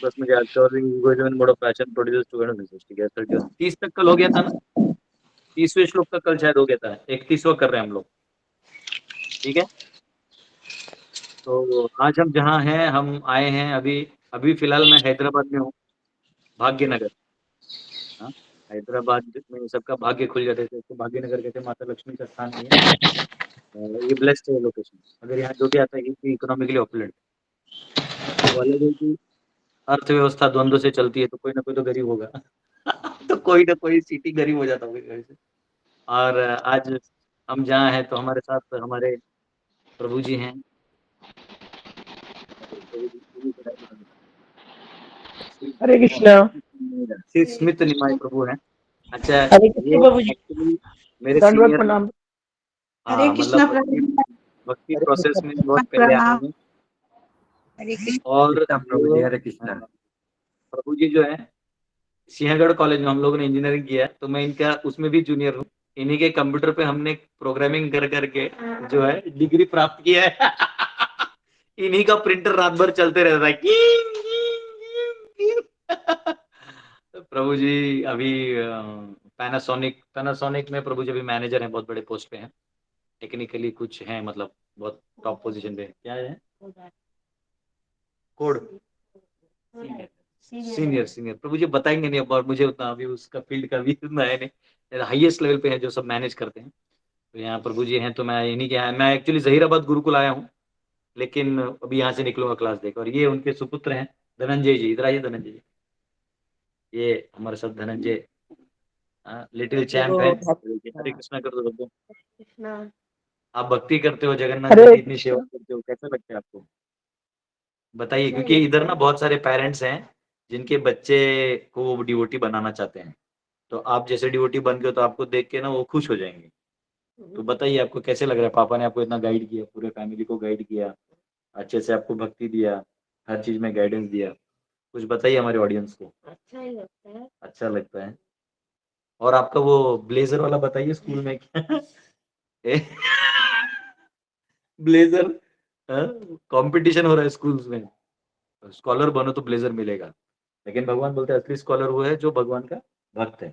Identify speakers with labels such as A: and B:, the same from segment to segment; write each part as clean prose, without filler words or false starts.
A: Plus में mode of passion produce 30 तक कल हो गया था ना, 30वें श्लोक तक कल शायद हो गया था, 31वां कर रहे हैं हम लोग। ठीक है, तो आज हम जहाँ हैं, हम आए हैं अभी अभी फिलहाल मैं हैदराबाद में हूँ, भाग्यनगर। हाँ, हैदराबाद में सबका भाग्य खुल जाते थे, तो भाग्यनगर कहते हैं माता लक्ष्मी का स्थान है ये ब्लेस्ड है लोकेशन। अगर यहाँ जो भी आता है कि इकोनॉमिकली ऑपुलेंट, वो अलग है कि अर्थव्यवस्था द्वंद्व से चलती है, तो कोई ना कोई तो गरीब होगा तो कोई ना कोई सिटी गरीब हो जाता होगा घर से। और आज हम जहाँ हैं तो हमारे साथ हमारे प्रभु जी हैं।
B: हरे कृष्णा।
A: श्री स्मित निमाय प्रभु हैं। अच्छा,
B: हरे कृष्णा
A: ये
B: प्रभु जी।
A: एक्चुअली मेरे
B: दंडवत
A: सीनियर,
B: प्रणाम।
C: हरे
A: हाँ
C: कृष्णा
A: मतलब भक्ति
B: हरे
A: प्रोसेस
B: कृष्णा
A: में बहुत पहले आए
C: प्रणाम।
A: हैं।
C: हरे कृष्णा।
A: और
D: प्रभु जी, हरे कृष्णा।
A: प्रभु जी जो है सिंहगढ़ कॉलेज में हम लोगों ने इंजीनियरिंग किया है, तो मैं इनका उसमें भी जूनियर हूँ। इन्हीं के कंप्यूटर पे हमने प्रोग्रामिंग कर करके जो है डिग्री प्राप्त किया है इन्हीं का प्रिंटर रात भर चलते रहता है तो प्रभु जी अभी पैनासोनिक पैनासोनिक में प्रभु जी अभी मैनेजर हैं, बहुत बड़े पोस्ट पे हैं। टेक्निकली कुछ हैं, मतलब बहुत टॉप पोजीशन पे। क्या है कोड? सीनियर सीनियर प्रभु जी बताएंगे नहीं, और मुझे उतना अभी उसका फील्ड का भी उतना है नहीं, हाईएस्ट लेवल पे है जो सब मैनेज करते हैं। तो यहाँ प्रभु जी हैं, तो मैं इन्हीं के यहाँ, मैं एक्चुअली जहीराबाद गुरुकुल आया हूँ, लेकिन अभी यहाँ से निकलूंगा क्लास देकर। और ये उनके सुपुत्र हैं धनंजय जी, इधर आइए धनंजय जी, ये हमारे साथ धनंजय लिटिल चैम्प है। हरे कृष्णा कर दो सबको। आप भक्ति करते हो, जगन्नाथ जी
B: हरे
A: की इतनी सेवा
B: कृष्णा।
A: करते हो, कैसा लगता है आपको? बताइए, क्योंकि इधर ना बहुत सारे पेरेंट्स हैं जिनके बच्चे को वो डिवोटी बनाना चाहते हैं, तो आप जैसे डिवोटी बन गए तो आपको देख के ना वो खुश हो जाएंगे। तो बताइए आपको कैसे लग रहा है, पापा ने आपको इतना गाइड किया, पूरे फैमिली को गाइड किया, अच्छे से आपको भक्ति दिया, हर चीज में गाइडेंस दिया, कुछ बताइए हमारे ऑडियंस को। अच्छा ही लगता है। अच्छा लगता है। और आपका वो ब्लेजर वाला बताइए स्कूल में क्या ब्लेजर कंपटीशन हो रहा है स्कूल्स में, स्कॉलर बनो तो ब्लेजर मिलेगा, लेकिन भगवान बोलते हैं असली स्कॉलर वो है जो भगवान का भक्त है।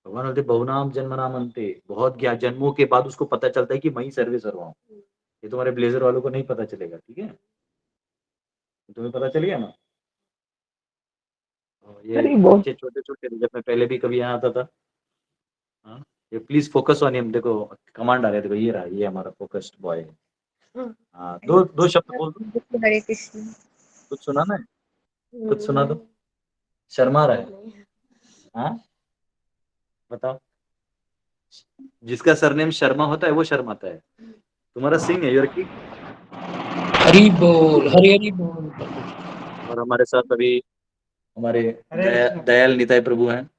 A: भगवान बोलते बहुनाम जन्मनाम अंते, बहुत ज्ञान जन्मों के बाद उसको पता चलता है कि मैं ही सर्वे सर्वा हूँ। ये तुम्हारे ब्लेजर वालों को नहीं पता चलेगा, ठीक है? तुम्हें पता चल गया ना? ये
B: हरि बोल।
A: बच्चे छोटे छोटे, जब मैं पहले भी कभी यहाँ आता था। हाँ, ये प्लीज फोकस ऑन हिम, देखो कमांड आ रहे थे, देखो ये रहा, ये हमारा फोकस्ड बॉय है। हाँ, दो दो शब्द बोल दो।
C: हरे कृष्ण।
A: कुछ सुनाना है? कुछ सुना दो। शर्मा रहा है? हाँ, बताओ। जिसका सरनेम शर्मा होता है वो शर्माता है। तुम्हारा सिंह है, योर किंग।
B: हरि बोल। हरि हरि बोल।
A: और हमारे साथ अभी हमारे दयाल निताय प्रभु हैं।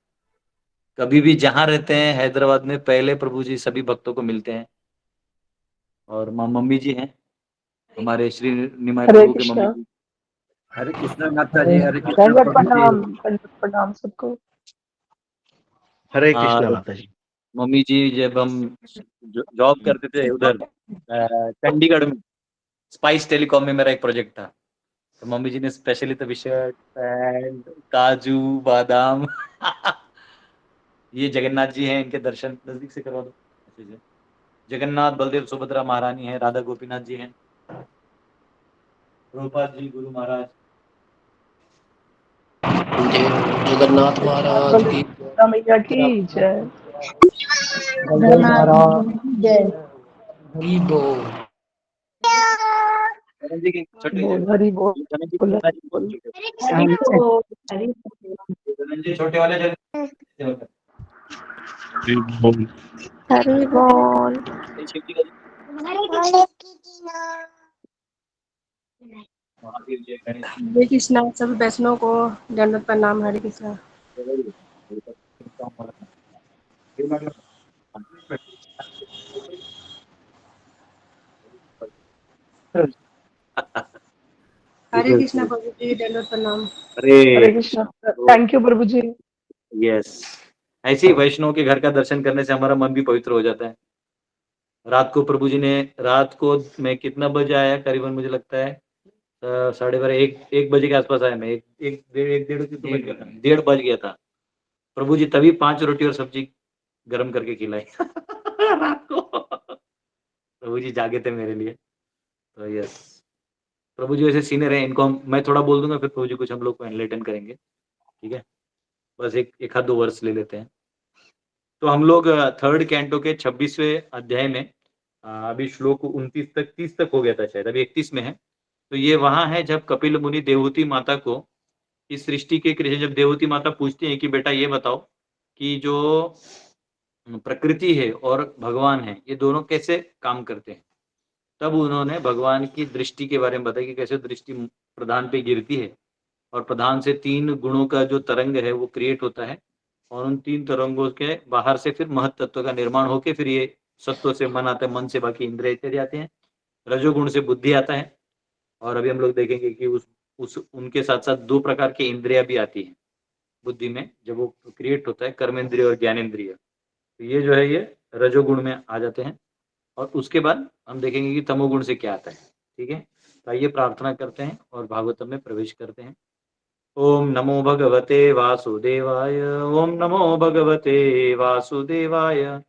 A: कभी भी जहाँ रहते हैं हैदराबाद में, पहले प्रभु जी सभी भक्तों को मिलते हैं। और माँ मम्मी जी हैं हमारे श्री निमाय
B: हरे
A: प्रभु के मम्मी
B: कृष्णा।
A: जी।
D: हरे कृष्णा माता जी, हरे कृष्णा
B: दंडवत
D: प्रभु जी।
B: प्रणाम। दंडवत प्रणाम सबको।
D: हरे कृष्णा
A: और
D: माता जी।
A: मम्मी जी जब हम जॉब करते थे उधर चंडीगढ़ में, स्पाइस टेलीकॉम में मेरा एक प्रोजेक्ट था, तो मम्मी जी ने स्पेशली तो शर्ट पैंट काजू बादाम ये जगन्नाथ जी हैं, इनके दर्शन नजदीक से करवा दो अच्छे से। जगन्नाथ बलदेव सुभद्रा महारानी है, राधा गोपीनाथ जी हैं, प्रभुपाद जी गुरु महाराज।
E: जगन्नाथ महाराज की
B: बलराम मैया की जय।
E: बलदेव महाराज
C: जय।
E: हरि बोल।
A: धनंजय जी की छोटे
B: बोल हरि बोल।
A: धनंजय जी
B: बोल
A: महाराज
B: हरि बोल।
C: हरि बोल। हरि
A: धनंजय छोटे वाले
C: हरि बोल।
A: शिव जी का महावीर जी गणेश
C: हरे कृष्णा सभी वैष्णव को दंडवत प्रणाम। हरे कृष्णा। हरे कृष्णा प्रभु जी दंडवत प्रणाम।
B: हरे
A: हरे
B: कृष्णा।
A: कृष्ण।
B: थैंक यू प्रभु जी।
A: यस, ऐसे ही वैष्णव के घर का दर्शन करने से हमारा मन भी पवित्र हो जाता है। रात को प्रभु जी ने, रात को मैं कितना बजे आया करीबन, मुझे लगता है 12:30 1 बजे के आसपास आया मैं, एक डेढ़ की तो बज गया था, 1:30 बज गया था। प्रभु जी तभी 5 रोटी और सब्जी गर्म करके खिलाई रात को। प्रभु जी जागे थे मेरे लिए। तो यस, प्रभु जी वैसे सीनियर है, इनको मैं थोड़ा बोल दूंगा, फिर प्रभु जी कुछ हम लोग को एनलाइटन करेंगे, ठीक है। बस एक आध 2 वर्ष ले लेते हैं। तो हम लोग 3rd कैंटो के 26वें अध्याय में अभी श्लोक 29 तक 30 तक हो गया था शायद, अभी 31 में है। तो ये वहां है जब कपिल मुनि देवहूति माता को इस सृष्टि के कृष्ण, जब देवहूति माता पूछती है कि बेटा ये बताओ कि जो प्रकृति है और भगवान है ये दोनों कैसे काम करते हैं, तब उन्होंने भगवान की दृष्टि के बारे में बताया कि कैसे दृष्टि प्रधान पे गिरती है और प्रधान से 3 गुणों का जो तरंग है वो क्रिएट होता है और उन 3 तरंगों के बाहर से फिर महत तत्व का निर्माण होके फिर ये सत्व से मन आता है, मन से बाकी इंद्रिय इत्यादि आते हैं, रजोगुण से बुद्धि आता है। और अभी हम लोग देखेंगे कि उस उनके साथ साथ 2 प्रकार की इंद्रिया भी आती हैं बुद्धि में, जब वो क्रिएट होता है, कर्मेंद्रिय और ज्ञानेंद्रिय। तो ये जो है ये रजोगुण में आ जाते हैं और उसके बाद हम देखेंगे कि तमोगुण से क्या आता है, ठीक है। तो आइए प्रार्थना करते हैं और भागवतम में प्रवेश करते हैं। ओम नमो भगवते वासुदेवाय, ओम नमो भगवते वासुदेवाय,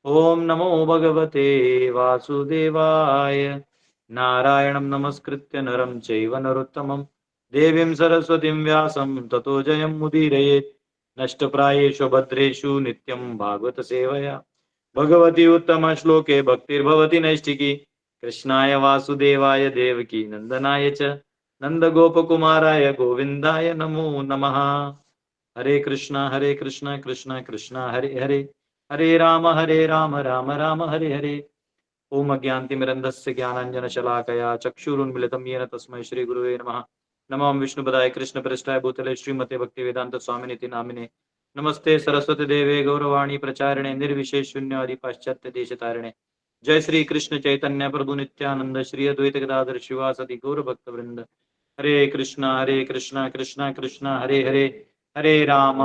A: ओम नमो भगवते वासुदेवाय। नारायणं नमस्कृत्य नरं चैव नरोत्तमं देवीं सरस्वतीं व्यासं ततो जयं मुदीरयेत्। नष्टप्रायेषु भद्रेषु नित्यं भागवत सेवया भगवती उत्तम श्लोके भक्तिर्भवति नैष्ठिकी। कृष्णाय वासुदेवाय देवकी नंदनाय च नंदगोपकुमाराय गोविंदाय नमो नमः। हरे कृष्णा कृष्णा कृष्णा हरे हरे, हरे राम राम राम हरे हरे। ओम अज्ञानतिमिरन्धस्य ज्ञानाञ्जनशलाकया चक्षुरुन्मिलितं येन तस्मै श्रीगुरुवे नमः। नमो विष्णुपदाय कृष्णप्रेष्ठाय भूतले श्रीमते भक्तिवेदांत स्वामिनिति नामिने। नमस्ते सरस्वती देवे गौरवाणी प्रचारिणे निर्विशेष शून्यवादी पाश्चात्य देशतारिणे। जय श्री कृष्ण चैतन्य प्रभु नित्यानंद श्री अद्वैत गदाधर शिवासदि गौर भक्त वृंद। हरे कृष्णा कृष्णा कृष्णा हरे हरे, हरे राम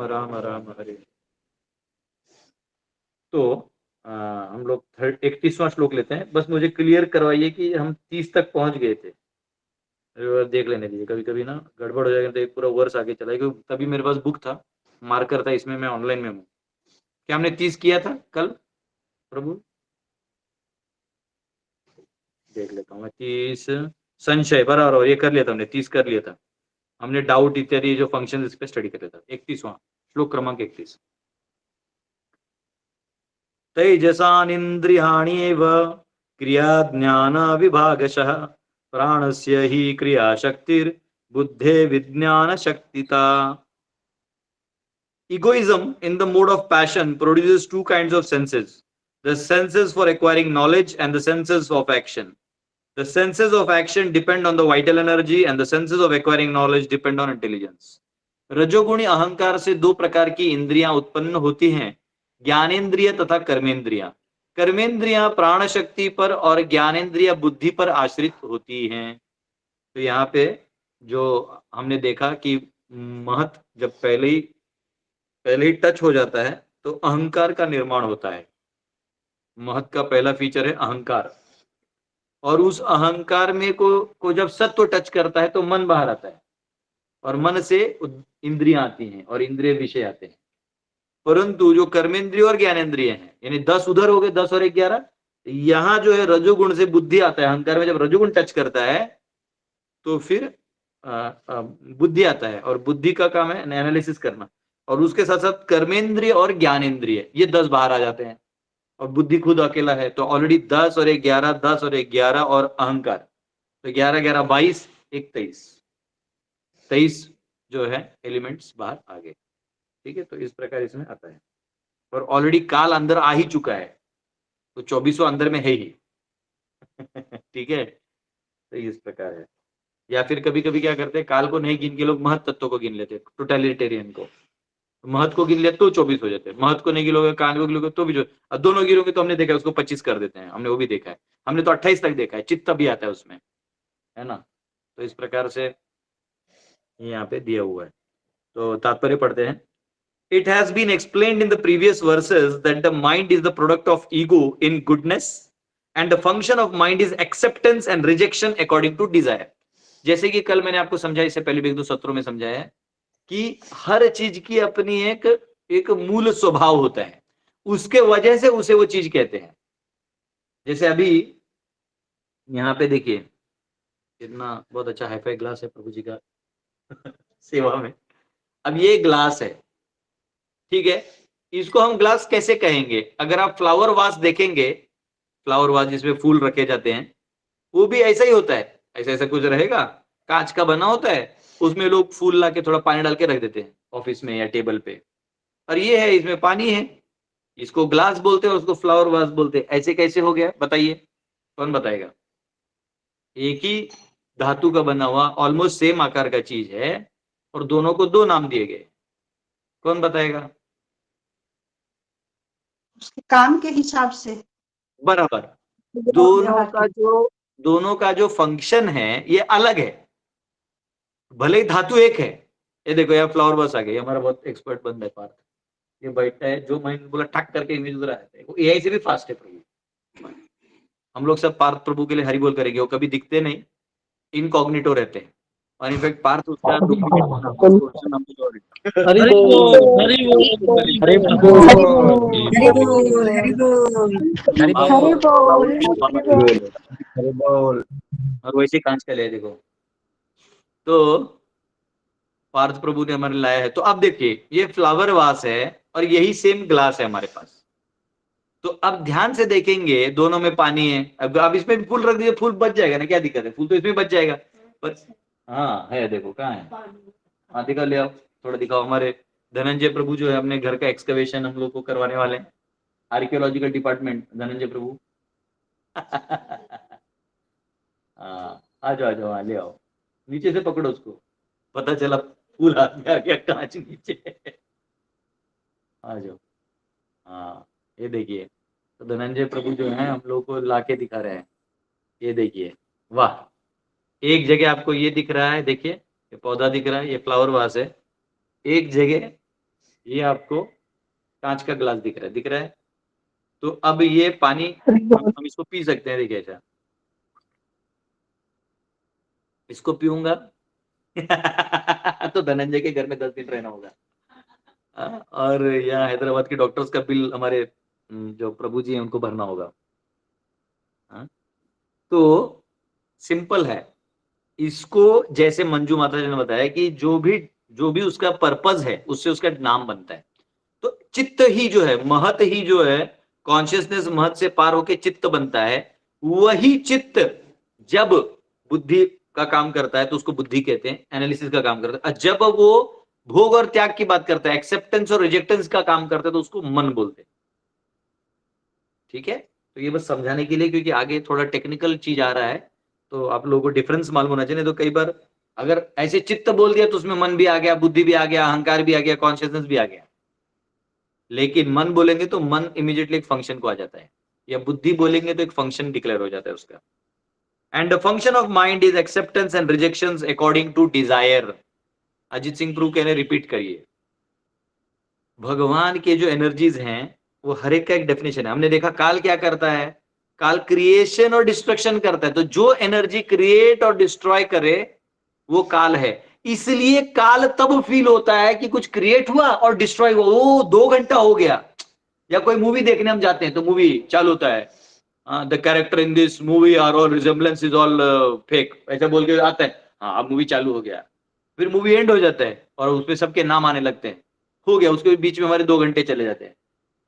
A: राम राम हरे। तो हम लोग 31वां श्लोक लेते हैं। बस मुझे क्लियर करवाइए कि हम 30 तक पहुंच गए थे, देख लेने दीजिए। कभी कभी ना गड़बड़ हो जाएगा तो एक पूरा वर्ष आगे चला गया, तभी मेरे पास बुक था, मार्कर था, इसमें मैं ऑनलाइन में हूँ। क्या हमने 30 किया था कल प्रभु? देख लेता हूँ मैं। 30 संशय बराबर, और ये कर लिया था हमने, 30 कर लिया था हमने। डाउट इत्यादि जो फंक्शन इस पे स्टडी कर लिया था। 31वां श्लोक क्रमांक 31। तैजसानिन्द्रियाण्येव क्रिया ज्ञान विभागशः प्राणस्य हि क्रिया शक्तिर्बुद्धे विज्ञान शक्तिता। Egoism in the mode of passion produces 2 kinds of senses: the senses for acquiring knowledge and the senses of action. The senses of action depend on the vital energy and the senses of acquiring knowledge depend on intelligence. रजोगुणी अहंकार से 2 प्रकार की इंद्रियां उत्पन्न होती हैं, ज्ञानेन्द्रिय तथा कर्मेंद्रियां। कर्मेंद्रियां प्राण शक्ति पर और ज्ञानेन्द्रिय बुद्धि पर आश्रित होती हैं। तो यहाँ पे जो हमने देखा कि महत जब पहले ही टच हो जाता है तो अहंकार का निर्माण होता है। महत का पहला फीचर है अहंकार, और उस अहंकार में को जब सत्व टच करता है तो मन बाहर आता है और मन से इंद्रियां आती हैं और इंद्रिय विषय आते हैं। परंतु जो कर्मेंद्रिय और ज्ञानेन्द्रिय हैं, यानी 10 उधर हो गए, 10 और 11, यहां जो है रजोगुण से बुद्धि आता है। अहंकार में जब रजोगुण टच करता है तो फिर बुद्धि आता है, और बुद्धि का काम है एनालिसिस करना, और उसके साथ साथ कर्मेंद्रिय और ज्ञानेन्द्रिय ये 10 बाहर आ जाते हैं, और बुद्धि खुद अकेला है। तो ऑलरेडी 10 और 11, 10 और 11 और अहंकार, तो 11 11 22, 23 जो है एलिमेंट्स बाहर आ गए, ठीक है। तो इस प्रकार इसमें आता है, और ऑलरेडी काल अंदर आ ही चुका है, तो 24वां अंदर में है ही ठीक है। तो इस प्रकार है। या फिर कभी कभी क्या करते हैं, काल को नहीं गिन के लोग महत तत्व को गिन लेते हैं, टोटलिटेरियन को। महत को गिन लिया तो 24 हो जाते हैं, महत को नहीं गिनोगे, काल को गिनोगे तो भी जो, अब दोनों गिनोगे तो हमने देखा है उसको 25 कर देते हैं, हमने वो भी देखा है। हमने तो 28 तक देखा है, चित्त भी आता है उसमें, है ना। तो इस प्रकार से यहाँ पे दिया हुआ है। तो तात्पर्य पढ़ते हैं। It has been explained in the previous verses that the mind is the product of ego in goodness and the function of mind is acceptance and rejection according to desire. जैसे कि कल मैंने आपको समझाया, इससे पहले भी 1-2 सत्रों में समझाया है कि हर चीज की अपनी एक मूल स्वभाव होता है, उसके वजह से उसे वो चीज कहते हैं। जैसे अभी यहाँ पे देखिए कितना बहुत अच्छा हाईफाई ग्लास है प्रभु जी का सेवा में। अब ये ग्लास है, ठीक है, इसको हम ग्लास कैसे कहेंगे? अगर आप फ्लावर वास देखेंगे, फ्लावर वास जिसमें फूल रखे जाते हैं, वो भी ऐसा ही होता है, ऐसा ऐसा कुछ रहेगा, कांच का बना होता है, उसमें लोग फूल ला के थोड़ा पानी डाल के रख देते हैं ऑफिस में या टेबल पे, और ये है इसमें पानी है, इसको ग्लास बोलते हैं और उसको फ्लावर वास बोलते हैं। ऐसे कैसे हो गया बताइए, कौन बताएगा? एक ही धातु का बना हुआ ऑलमोस्ट सेम आकार का चीज है और दोनों को 2 नाम दिए गए, कौन बताएगा?
F: उसके काम के हिसाब से।
A: बराबर, दोनों का जो फंक्शन है ये अलग है, भले ही धातु एक है। ये देखो यार फ्लावर बस आ गई, हमारा बहुत एक्सपर्ट बंदा है पार्थ, ये बैठता है, जो मैंने बोला ठक करके इमेज उधर आता है, वो एआई से भी फास्ट है प्रभु। हम लोग सब पार्थ प्रभु के लिए हरि बोल करेंगे, वो कभी दिखते नहीं, इनकॉग्निटो रहते हैं, और इनफैक्ट पार्थ उसका
B: हरि बोल हरि बोल हरि
D: बोल।
A: और वैसे कांच का ले देखो, तो पार्थ प्रभु ने हमारे लाया है। तो अब देखिए ये फ्लावर वास है और यही सेम ग्लास है हमारे पास। तो अब ध्यान से देखेंगे दोनों में पानी है, अब आप इसमें भी फूल रख दीजिए, फूल बच जाएगा ना, क्या दिक्कत है, फूल तो इसमें बच जाएगा। पर हाँ है, देखो कहाँ है, हाँ दिखा, ले आओ थोड़ा दिखाओ। हमारे धनंजय प्रभु जो है अपने घर का एक्सकवेशन हम लोग को करवाने वाले हैं, आर्कियोलॉजिकल डिपार्टमेंट धनंजय प्रभु हाँ आ जाओ, हाँ ले आओ, नीचे से पकड़ो उसको, पता चला फूल हाथ में आ गया, कांच नीचे आ जाओ। हाँ ये देखिए, तो धनंजय प्रभु जो है हम लोग को लाके दिखा रहे हैं, ये देखिए, वाह, एक जगह आपको ये दिख रहा है, देखिए ये पौधा दिख रहा है, ये फ्लावर वास है, एक जगह ये आपको कांच का ग्लास दिख रहा है। तो अब ये पानी हम इसको पी सकते हैं, देखिए ऐसा, इसको पीऊंगा तो धनंजय के घर में 10 दिन रहना होगा। और यहाँ हैदराबाद के डॉक्टर्स का बिल हमारे जो प्रभु जी हैं उनको भरना होगा। तो सिंपल है, इसको जैसे मंजू माता जी ने बताया कि जो भी उसका पर्पज है उससे उसका नाम बनता है। तो चित्त ही जो है, महत ही जो है, कॉन्शियसनेस महत से पार होके चित्त बनता है। वही चित्त जब बुद्धि का काम करता है तो उसको बुद्धि कहते हैं, एनालिसिस का काम करता है। जब वो भोग और त्याग की बात करता है, एक्सेप्टेंस और रिजेक्टेंस का काम करता है, तो उसको मन बोलते हैं। ठीक है, तो ये बस समझाने के लिए, क्योंकि आगे थोड़ा टेक्निकल चीज आ रहा है, तो आप लोगों को डिफरेंस मालूम होना चाहिए। तो कई बार अगर ऐसे चित्त बोल दिया तो उसमें मन भी आ गया, बुद्धि भी आ गया, अहंकार भी आ गया, कॉन्शियसनेस भी आ गया। लेकिन मन बोलेंगे तो मन इमीडिएटली एक फंक्शन को आ जाता है, या बुद्धि बोलेंगे तो एक फंक्शन डिक्लेयर हो जाता है उसका। And the function of mind is acceptance and rejections according to desire. Ajit Singh प्रू कहने, रिपीट करिए, भगवान के जो एनर्जीज हैं वो हर एक का एक डेफिनेशन है। हमने देखा काल क्या करता है, काल क्रिएशन और डिस्ट्रक्शन करता है। तो जो एनर्जी क्रिएट और डिस्ट्रॉय करे वो काल है। इसलिए काल तब फील होता है कि कुछ क्रिएट हुआ और डिस्ट्रॉय हुआ, वो 2 घंटा हो गया। या कोई मूवी देखने हम जाते हैं तो मूवी चालू होता है, the character in this movie are all resemblance is all fake, ऐसा बोल के आता है, हाँ अब मूवी चालू हो गया। फिर मूवी एंड हो जाता है और उसमें सबके नाम आने लगते हैं, हो गया। उसके बीच में हमारे 2 घंटे चले जाते हैं।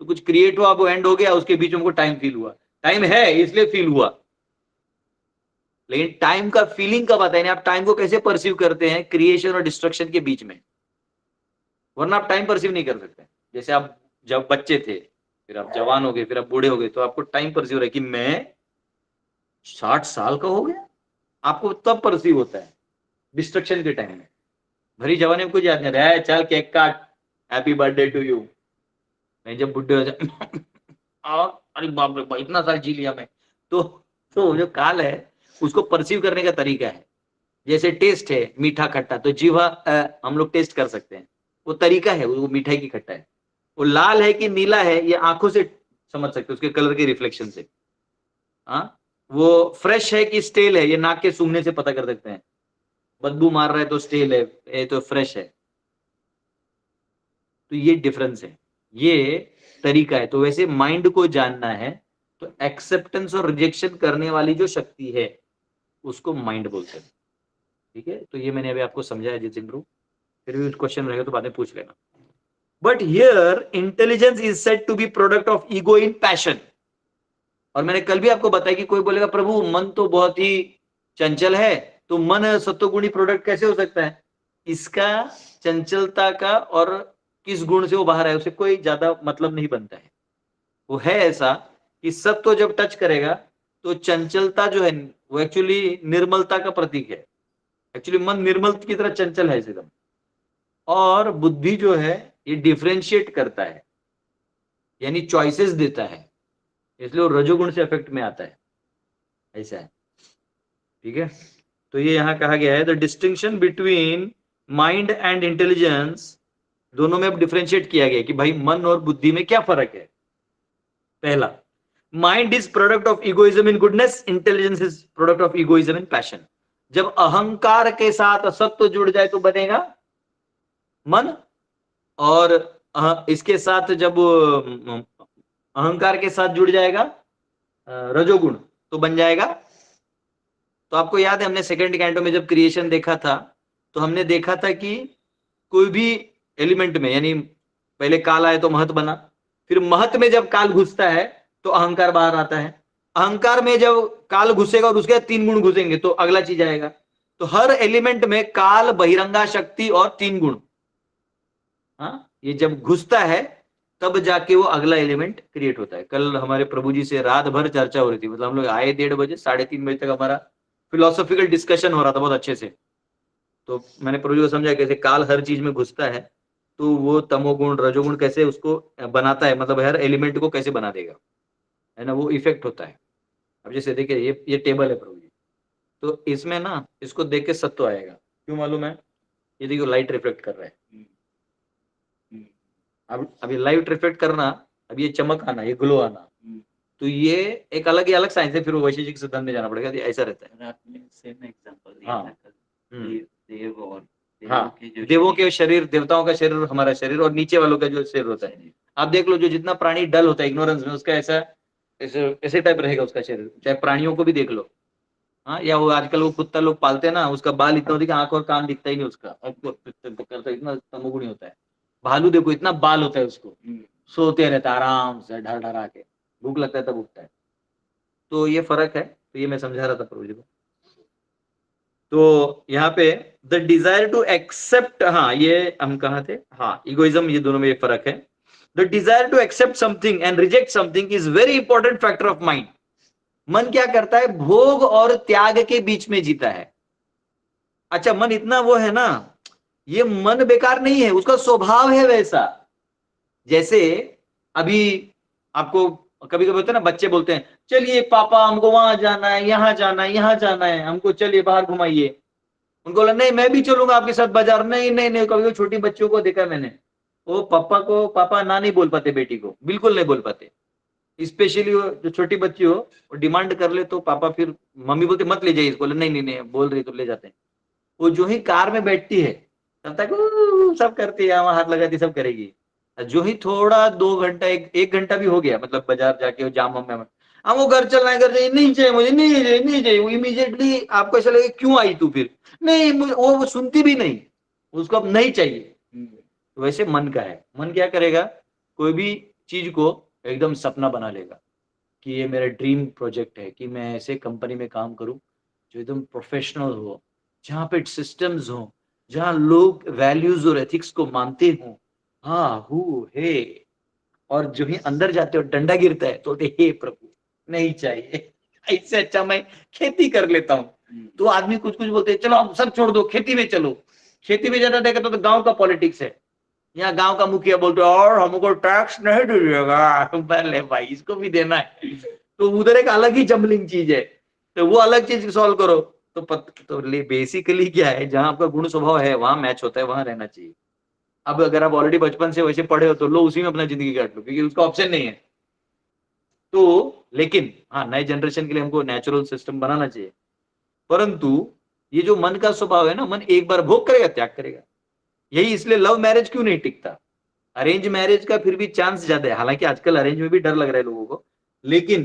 A: तो कुछ क्रिएट हुआ, वो एंड हो गया, उसके बीच में हमको टाइम फील हुआ, टाइम है इसलिए फील हुआ। लेकिन टाइम का फीलिंग कब आता है, आप टाइम को कैसे परसीव करते हैं, क्रिएशन और डिस्ट्रक्शन के बीच में, वरना आप टाइम परसीव नहीं कर सकते। जैसे आप जब बच्चे थे, फिर आप जवान हो गए, फिर आप बूढ़े हो गए, तो आपको टाइम परसीव रहा कि मैं 60 साल का हो गया, आपको तब परसीव होता है डिस्ट्रक्शन के टाइम में। भरी जवानी में कुछ याद नहीं रहा है, चल केक काट, हैप्पी बर्थडे टू यू। नहीं, जब बुढ़े हो जाए अरे बाप रे बाप, इतना साल जी लिया मैं। तो जो काल है उसको परसीव करने का तरीका है। जैसे टेस्ट है मीठा खट्टा, तो जीवा हम लोग टेस्ट कर सकते हैं, वो तरीका है, वो मिठाई की खट्टा है। वो लाल है कि नीला है ये आंखों से समझ सकते हैं, उसके कलर के रिफ्लेक्शन से। हाँ, वो फ्रेश है कि स्टेल है ये नाक के सूंघने से पता कर सकते हैं। बदबू मार रहा है तो स्टेल है, ये तो फ्रेश है। तो ये डिफरेंस है, ये तरीका है। तो वैसे माइंड को जानना है तो एक्सेप्टेंस और रिजेक्शन करने वाली जो शक्ति है उसको माइंड बोलते हैं। ठीक है, तो ये मैंने अभी आपको समझाया जितेंद्र, फिर भी क्वेश्चन रहेगा तो बाद में पूछ लेना। But here intelligence is said to be product of ego in passion. और मैंने कल भी आपको बताया कि कोई बोलेगा प्रभु मन तो बहुत ही चंचल है, तो मन सत्वगुणी प्रोडक्ट कैसे हो सकता है? इसका चंचलता का और किस गुण से वो बाहर है उसे कोई ज्यादा मतलब नहीं बनता है। वो है ऐसा कि सत्व जब टच करेगा तो चंचलता जो है वो एक्चुअली निर्मलता का प्रतीक है। एक्चुअली मन निर्मल की तरह चंचल है एकदम। और बुद्धि जो है ये डिफरेंशिएट करता है, यानी चॉइसेस देता है, इसलिए वो रजोगुण से इफेक्ट में आता है, ऐसा है। ठीक है, तो ये यहां कहा गया है the distinction between mind and intelligence, दोनों में अब डिफरेंशिएट किया गया कि भाई मन और बुद्धि में क्या फर्क है। पहला, mind is product of egoism in goodness, intelligence is product of egoism in passion. जब अहंकार के साथ असत्व जुड़ जाए तो बनेगा मन, और इसके साथ जब अहंकार के साथ जुड़ जाएगा रजोगुण तो बन जाएगा। तो आपको याद है हमने सेकंड कैंटो में जब क्रिएशन देखा था तो हमने देखा था कि कोई भी एलिमेंट में, यानी पहले काल आए तो महत बना, फिर महत में जब काल घुसता है तो अहंकार बाहर आता है, अहंकार में जब काल घुसेगा और उसके बाद 3 गुण घुसेंगे तो अगला चीज आएगा। तो हर एलिमेंट में काल, बहिरंगा शक्ति और 3 गुण, हाँ, ये जब घुसता है तब जाके वो अगला एलिमेंट क्रिएट होता है। कल हमारे प्रभु जी से रात भर चर्चा हो रही थी, मतलब हम लोग आए 1:30 बजे, 3:30 बजे तक हमारा फिलोसॉफिकल डिस्कशन हो रहा था बहुत अच्छे से। तो मैंने प्रभु जी को समझा कैसे काल हर चीज में घुसता है तो वो तमोगुण रजोगुण कैसे उसको बनाता है, मतलब हर एलिमेंट को कैसे बना देगा, है ना, वो इफेक्ट होता है। अब जैसे देखिए ये टेबल है प्रभु जी, तो इसमें ना इसको देख के सत्व आएगा, क्यों मालूम है? ये देखिए लाइट रिफ्लेक्ट कर रहा है, अब अभी लाइट रिफ्लेक्ट करना, अब ये चमक आना, ये ग्लो आना, तो ये एक अलग ही अलग साइंस है, फिर वो वैशेषिक सिद्धांत में जाना पड़ेगा, ऐसा रहता है।
G: सेम एग्जांपल
A: हाँ।
G: देव और
A: हाँ, देवों के शरीर, देवताओं का शरीर, हमारा शरीर, और नीचे वालों का जो शरीर होता है, आप देख लो जो जितना प्राणी डल होता है इग्नोरेंस में, उसका ऐसा ऐसे टाइप रहेगा उसका शरीर। चाहे प्राणियों को भी देख लो, हाँ, या वो आजकल वो कुत्ता लोग पालते हैं ना, उसका बाल इतना होता है कि आंख और कान दिखता ही नहीं उसका, इतना तमोगुणी होता है। भालू देखो इतना बाल होता है उसको, सोते रहता है आराम से ढर ढरा के, भूख लगता है तब उठता है। तो ये फर्क है, तो ये मैं समझा रहा था प्रभु जी को। तो यहाँ पे द डिजायर टू एक्सेप्ट, हाँ ये हम कहा थे, हाँ इगोइज्म, ये दोनों में ये फर्क है। The desire to accept something and reject something is very important factor of mind. मन क्या करता है? भोग और त्याग के बीच में जीता है। अच्छा, मन इतना वो है ना, ये मन बेकार नहीं है, उसका स्वभाव है वैसा। जैसे अभी आपको कभी कभी होता है ना, बच्चे बोलते हैं चलिए पापा हमको वहां जाना है, यहाँ जाना है, यहाँ जाना है, हमको चलिए बाहर घुमाइए। उनको बोला नहीं मैं भी चलूंगा आपके साथ बाजार, नहीं नहीं नहीं। कभी छोटी बच्चों को देखा मैंने, वो पापा को पापा ना नहीं बोल पाते, बेटी को बिल्कुल नहीं बोल पाते। स्पेशली वो जो छोटी बच्ची हो वो डिमांड कर ले तो पापा, फिर मम्मी बोलते मत ले जाइए इसको, नहीं नहीं नहीं बोल रही तो ले जाते हैं। वो जो ही कार में बैठती है तब तक सब करती है, वहां हाथ लगाती, सब करेगी। जो ही थोड़ा 2 घंटा, एक घंटा भी हो गया, मतलब बाजार जाके जाम में हम वो घर चलना है, घर चाहिए, नहीं चाहिए मुझे, नहीं चाहिए, नहीं चाहिए। वो इमीडिएटली आपको ऐसा लगे क्यों आई तू, फिर नहीं, वो सुनती भी नहीं, उसको अब नहीं चाहिए। तो वैसे मन का है, मन क्या करेगा? कोई भी चीज को एकदम सपना बना लेगा कि ये मेरा ड्रीम प्रोजेक्ट है कि मैं ऐसे कंपनी में काम करूं जो एकदम प्रोफेशनल हो, जहाँ पे सिस्टम्स हो, जहाँ लोग वैल्यूज और एथिक्स को मानते हो, हाँ हु हे। और जो ही अंदर जाते हो डंडा गिरता है तो हे प्रभु नहीं चाहिए, इससे अच्छा मैं खेती कर लेता हूँ। तो आदमी कुछ कुछ बोलते हैं चलो आप सब छोड़ दो, खेती में चलो। खेती में ज्यादा देखा तो गांव का पॉलिटिक्स है, यहाँ गांव का मुखिया बोलते और हमको टैक्स नहीं दीजिएगा, पहले भाई इसको भी देना है। तो उधर एक अलग ही जम्बलिंग चीज है, तो वो अलग चीज सॉल्व करो। तो बेसिकली क्या है, जहां आपका गुण स्वभाव है वहां मैच होता है, वहां रहना चाहिए। अब अगर आप ऑलरेडी बचपन से वैसे पढ़े हो तो लो उसी में अपना जिंदगी काट लो, क्योंकि उसका ऑप्शन नहीं है। तो लेकिन हाँ, नए जनरेशन के लिए हमको नेचुरल सिस्टम बनाना चाहिए, परंतु ये जो मन का स्वभाव है ना, मन एक बार भोग करेगा, त्याग करेगा। यही इसलिए लव मैरिज क्यों नहीं टिकता, अरेंज मैरिज का फिर भी चांस ज्यादा है। हालांकि आजकल अरेंज में भी डर लग रहा है लोगों को, लेकिन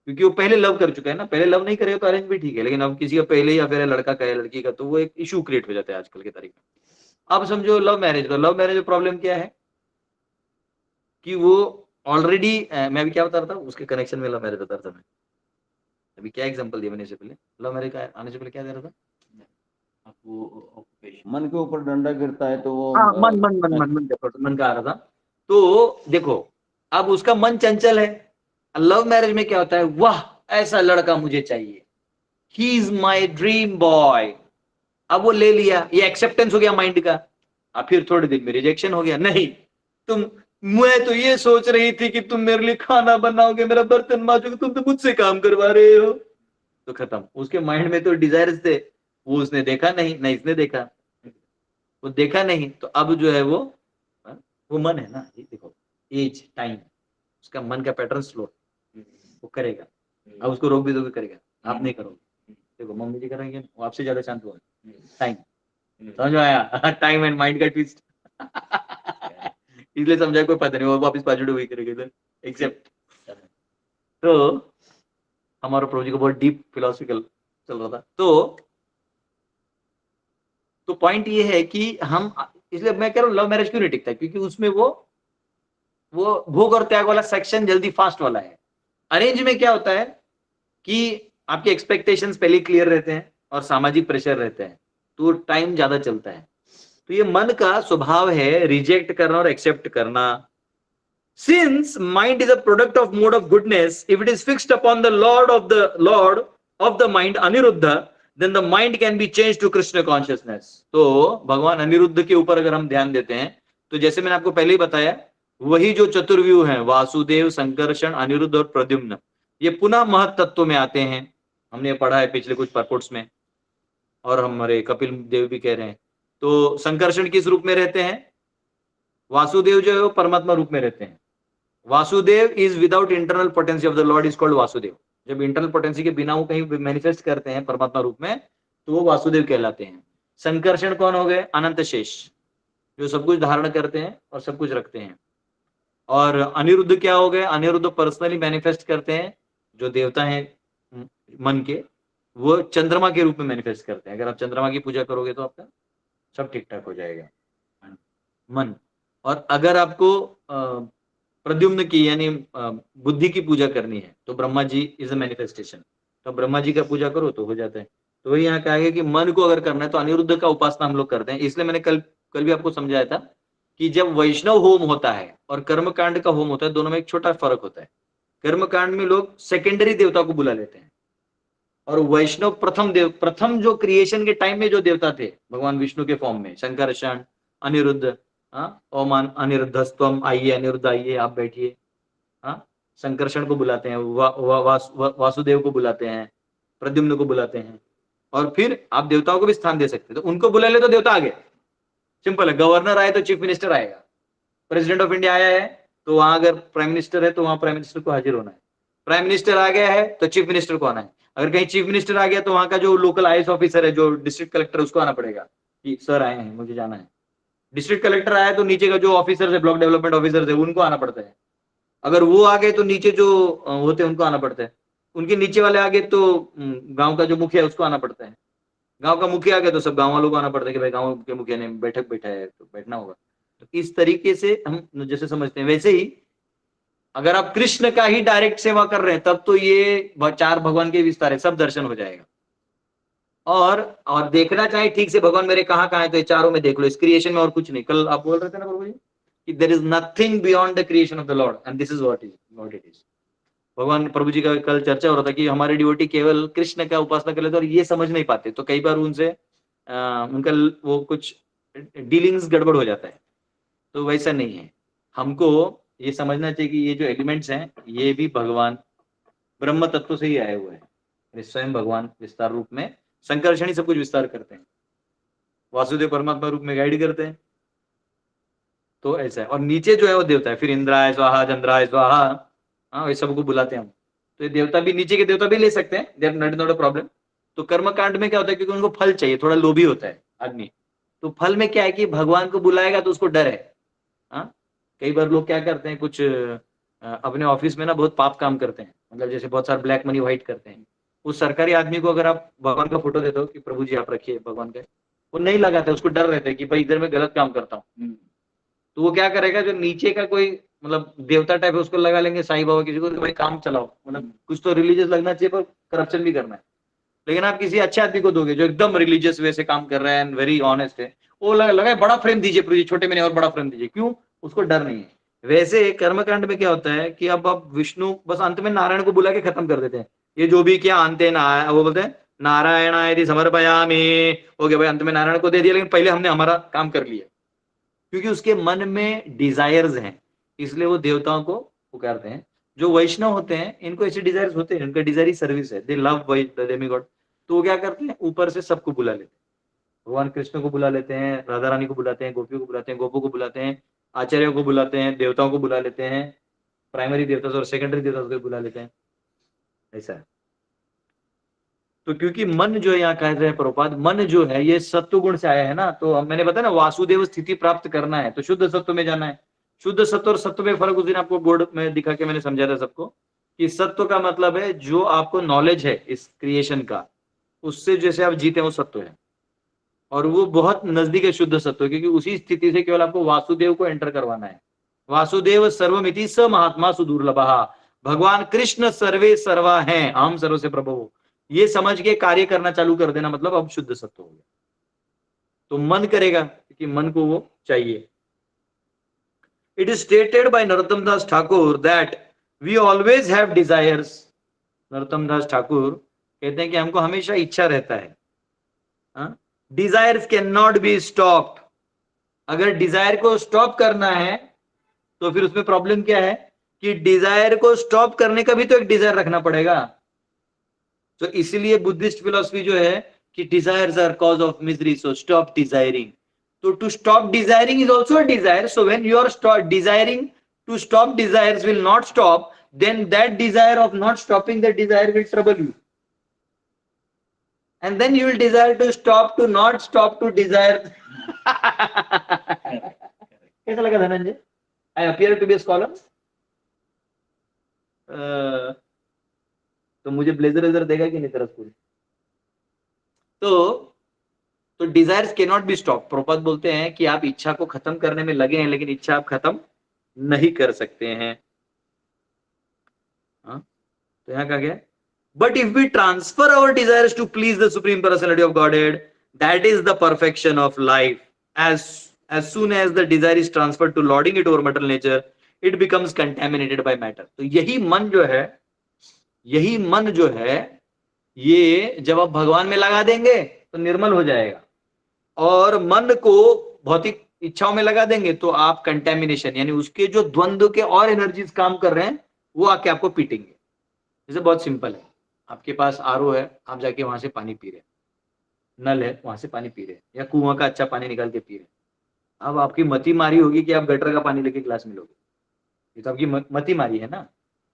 A: क्योंकि वो पहले लव कर चुका है ना, पहले लव नहीं करेगा तो अरेंज भी ठीक है, लेकिन अब किसी का पहले ही अफेयर है, लड़का का है लड़की का, तो वो एक इशू क्रिएट हो जाता है आजकल की तारीख में। अब समझो लव मैरिज, तो लव मैरिज में प्रॉब्लम क्या है कि वो ऑलरेडी, मैं अभी क्या बता रहा था, उसके कनेक्शन में लव मैरिज बता रहा था मैं। अभी क्या एग्जांपल दिया मैंने इससे पहले, लव मैरिज का आने से पहले क्या दे रहा था?
G: वो occupation.
D: मन के ऊपर डंडा गिरता है तो वो
A: हाँ, मन का आ रहा था। तो देखो, अब उसका मन चंचल है। लव मैरिज में क्या होता है, वाह ऐसा लड़का मुझे चाहिए, he is my dream boy. अब वो ले लिया, ये एक्सेप्टेंस हो गया माइंड का। अब फिर थोड़े दिन में रिजेक्शन हो गया, नहीं मैं तो ये सोच रही थी कि तुम मेरे लिए खाना बनाओगे, मेरा बर्तन मांजोगे, तुम तो मुझसे काम करवा रहे हो। तो खत्म, उसके माइंड में तो डिजायर्स थे, वो उसने देखा नहीं, ना इसने देखा, वो देखा नहीं, तो अब जो है वो मन है ना, ये देखो एज टाइम, उसका मन का पैटर्न स्लो, वो करेगा। अब उसको रोक भी दोगे करेगा, आप नहीं करोगे। देखो मम्मी जी करेंगे, वो आपसे ज्यादा शांत हुआ, टाइम, समझ में आया? टाइम एंड माइंड का ट्विस्ट। इसलिए समझा कोई पता नहीं, वो वापस पाजुड़े वही करेगा एक्सेप्ट। तो हमारा प्रभु जी को बहुत डीप फिलोसफिकल चल रहा था। तो पॉइंट ये है कि हम, इसलिए मैं कह रहा हूँ लव मैरिज क्यों नहीं टिकता, क्योंकि उसमें वो भोग और त्याग वाला सेक्शन जल्दी फास्ट वाला है। अरेंज में क्या होता है कि आपके एक्सपेक्टेशंस पहले क्लियर रहते हैं और सामाजिक प्रेशर रहते हैं, तो टाइम ज्यादा चलता है। तो ये मन का स्वभाव है रिजेक्ट करना और एक्सेप्ट करना। Since mind is a product of mode of goodness, if it is fixed upon the lord of the mind Aniruddha, then the mind can be change to Krishna consciousness. तो भगवान अनिरुद्ध के ऊपर अगर हम ध्यान देते हैं, तो जैसे मैंने आपको पहले ही बताया, वही जो चतुर्व्यूह हैं, वासुदेव, संकर्षण, अनिरुद्ध और प्रद्युम्न, ये पुनः महत तत्व में आते हैं। हमने पढ़ा है पिछले कुछ परपोर्ट्स में, और हमारे कपिल देव भी कह रहे हैं। तो संकर्षण किस रूप में रहते हैं? वासुदेव जो है वो परमात्मा रूप में रहते हैं। Vasudev is without internal potency of the Lord is called Vasudev. जब इंटरनल पोटेंसी के बिना वो कहीं मैनिफेस्ट करते हैं परमात्मा रूप में, तो वो वासुदेव कहलाते हैं। संकर्षण कौन हो गए? अनंत शेष, जो सब कुछ धारण करते हैं और सब कुछ रखते हैं। और अनिरुद्ध क्या हो गए? अनिरुद्ध पर्सनली मैनिफेस्ट करते हैं, जो देवता हैं मन के, वो चंद्रमा के रूप में मैनिफेस्ट करते हैं। अगर आप चंद्रमा की पूजा करोगे तो आपका सब ठीक ठाक हो जाएगा मन। और अगर आपको प्रद्युम्न की यानी बुद्धि की पूजा करनी है, तो Brahma ji is a manifestation, तो ब्रह्मा जी का पूजा करो तो हो जाता है। तो वही यहाँ कहा गया कि मन को अगर करना है तो अनिरुद्ध का उपासना हम लोग करते हैं। इसलिए मैंने कल भी आपको समझाया था कि जब वैष्णव होम होता है और कर्मकांड का होम होता है, दोनों में एक छोटा फर्क होता है। कर्मकांड में लोग सेकेंडरी देवता को बुला लेते हैं, और वैष्णव प्रथम जो क्रिएशन के टाइम में जो देवता थे भगवान विष्णु के फॉर्म में, संकर्षण, अनिरुद्ध, ओमान अनिरुद्धस्त्वम, आइए अनिरुद्ध आइए, आप बैठिए, संकर्षण को बुलाते हैं, वासुदेव को बुलाते हैं, प्रद्युम्न को बुलाते हैं, और फिर आप देवताओं को भी स्थान दे सकते हैं। तो उनको बुला ले तो देवता आ गए, सिंपल है। गवर्नर आए तो चीफ मिनिस्टर आएगा, प्रेसिडेंट ऑफ इंडिया आया है तो वहां अगर प्राइम मिनिस्टर है तो वहां प्राइम मिनिस्टर को हाजिर होना है। प्राइम मिनिस्टर आ गया है तो चीफ मिनिस्टर को आना है। अगर कहीं चीफ मिनिस्टर आ गया तो वहां का जो लोकल आईएएस ऑफिसर है, जो डिस्ट्रिक्ट कलेक्टर, उसको आना पड़ेगा कि सर आए हैं, मुझे जाना है। डिस्ट्रिक्ट कलेक्टर आया तो नीचे का जो ऑफिसर है, ब्लॉक डेवलपमेंट ऑफिसर है, उनको आना पड़ता है। अगर वो आ गए तो नीचे जो होते हैं उनको आना पड़ता है। उनके नीचे वाले आ गए तो गांव का जो मुखिया है उसको आना पड़ता है। गांव का मुखिया आ गया तो सब गांव वालों को आना पड़ता है कि भाई गांव के मुखिया ने बैठक बैठा है तो बैठना होगा। तो इस तरीके से हम जैसे समझते हैं, वैसे ही अगर आप कृष्ण का ही डायरेक्ट सेवा कर रहे हैं तब तो ये चार भगवान के विस्तार है, सब दर्शन हो जाएगा। और देखना चाहे ठीक से भगवान मेरे कहाँ कहाँ है, तो ये चारों में देख लो, इस क्रिएशन में और कुछ नहीं। कल आप बोल रहे थे ना प्रभु जी कि there is nothing beyond the creation of the lord and this is what it is. भगवान प्रभु जी का कल चर्चा हो रहा था कि हमारे डिवोटी केवल कृष्ण का उपासना कर लेते और ये समझ नहीं पाते, तो कई बार उनसे उनका वो कुछ डीलिंग्स गड़बड़ हो जाता है। तो वैसा नहीं है, हमको ये समझना चाहिए कि ये जो एलिमेंट्स हैं ये भी भगवान ब्रह्म तत्व से ही आए हुए हैं। स्वयं भगवान विस्तार रूप में, संकर्षण ही सब कुछ विस्तार करते हैं, वासुदेव परमात्मा रूप में गाइड करते हैं। तो ऐसा है। और नीचे जो है वो देवता है, फिर इंद्राय स्वाहा, चंद्राय स्वाहा, हाँ, ये सबको बुलाते हैं हम। तो ये देवता भी, नीचे के देवता भी ले सकते हैं, देयर नॉट अ प्रॉब्लम। तो कर्म कांड में क्या होता है, क्योंकि उनको फल चाहिए, थोड़ा लोभी होता है आदमी, तो फल में क्या है कि भगवान को बुलाएगा तो उसको डर है। हाँ, कई बार लोग क्या करते हैं, कुछ अपने ऑफिस में ना बहुत पाप काम करते हैं, मतलब जैसे बहुत सारा ब्लैक मनी व्हाइट करते हैं। उस सरकारी आदमी को अगर आप भगवान का फोटो दे दो कि प्रभु जी आप रखिए भगवान का, वो नहीं लगाता, उसको डर रहता है कि भाई इधर मैं गलत काम करता हूँ। तो वो क्या करेगा, जो नीचे का कोई मतलब देवता टाइप है उसको लगा लेंगे, साईं बाबा किसी को, तो भाई काम चलाओ, मतलब कुछ तो रिलीजियस लगना चाहिए पर करप्शन भी करना है। लेकिन आप किसी अच्छे आदमी को दोगे जो एकदम रिलीजियस वे से काम कर रहा है एंड वेरी ऑनेस्ट है, वो लगा बड़ा फ्रेम दीजिए प्रभु जी, छोटे में नहीं और बड़ा फ्रेम दीजिए, क्यों, उसको डर नहीं है। वैसे कर्मकांड में क्या होता है कि अब आप विष्णु बस अंत में नारायण को बुला के खत्म कर देते हैं, ये जो भी क्या अंत है ना, वो बोलते हैं नारायणाय समर्पयामि, हो गया भाई, अंत में नारायण को दे दिया, लेकिन पहले हमने हमारा काम कर लिया, क्योंकि उसके मन में डिजायर्स हैं, इसलिए वो देवताओं को पुकारते हैं। जो वैष्णव होते हैं इनको ऐसे डिजायर्स होते हैं, इनका डिजायर सर्विस है, दे लव द डेमिगॉड। तो वो क्या करते हैं, ऊपर से सबको बुला लेते हैं, भगवान कृष्ण को बुला लेते हैं, राधा रानी को बुलाते हैं, गोपियों को बुलाते हैं, गोपों को बुलाते हैं, आचार्यों को बुलाते हैं, देवताओं को बुला लेते हैं, प्राइमरी देवता और सेकेंडरी देवता को बुला लेते हैं, ऐसा है। तो क्योंकि मन जो है, यहाँ कह रहे हैं प्रभुपाद, मन जो है ये सत्व गुण से आया है ना, तो मैंने बताया ना वासुदेव स्थिति प्राप्त करना है तो शुद्ध सत्व में जाना है। शुद्ध सत्व और सत्व में फर्क उस दिन आपको बोर्ड में दिखा के मैंने समझाया था सबको, कि सत्व का मतलब है जो आपको नॉलेज है इस क्रिएशन का, उससे जैसे आप जीते वो सत्व है, और वो बहुत नजदीक है शुद्ध सत्व, क्योंकि उसी स्थिति से केवल आपको वासुदेव को एंटर करवाना है। वासुदेव सर्वमिति स महात्मा सुदुर्लभः, भगवान कृष्ण सर्वे सर्वा हैं, हम सर्व से प्रभु, ये समझ के कार्य करना चालू कर देना, मतलब अब शुद्ध सत्व हो गया। तो मन करेगा, क्योंकि मन को वो चाहिए। It is stated by Narottam Das Thakur that we always have desires. Narottam Das Thakur कहते हैं कि हमको हमेशा इच्छा रहता है, desires can not be stopped. अगर डिजायर को स्टॉप करना है तो फिर उसमें प्रॉब्लम क्या है कि डिजायर को स्टॉप करने का भी तो एक डिजायर रखना पड़ेगा। तो इसीलिए बुद्धिस्ट फिलॉसफी जो है कि desires are cause of misery, so stop desiring. तो to stop desiring is also a desire, so when you are desiring to stop desires will not stop, then that desire of not stopping the desire will trouble you, and then you will desire to stop to not stop to desire. कैसा लगा Dhananjay? I appear to be a scholar. तो मुझे blazer Vaser देगा कि नहीं तरफ पूरी? तो डिजायर्स के नॉट बी स्टॉप। प्रभुपाद बोलते हैं कि आप इच्छा को खत्म करने में लगे हैं, लेकिन इच्छा आप खत्म नहीं कर सकते हैं। तो यहाँ कहा गया, but if we transfer our desires to please the supreme personality of Godhead, that is the perfection of life. as soon as the desire is transferred to lording it over material nature, it becomes contaminated by matter. तो यही मन जो है ये जब आप भगवान में लगा देंगे तो निर्मल हो जाएगा, और मन को भौतिक इच्छाओं में लगा देंगे तो आप कंटेमिनेशन, यानी उसके जो द्वंद्व के और एनर्जीज काम कर रहे हैं वो आके आपको पीटेंगे। जैसे बहुत सिंपल है, आपके पास आरओ है, आप जाके वहां से पानी पी रहे, नल है वहां से पानी पी रहे, या कुआं का अच्छा पानी निकाल के पी रहे। अब आपकी मति मारी होगी कि आप गटर का पानी लेके गिलास में लोगे, ये तो आपकी मति मारी है ना।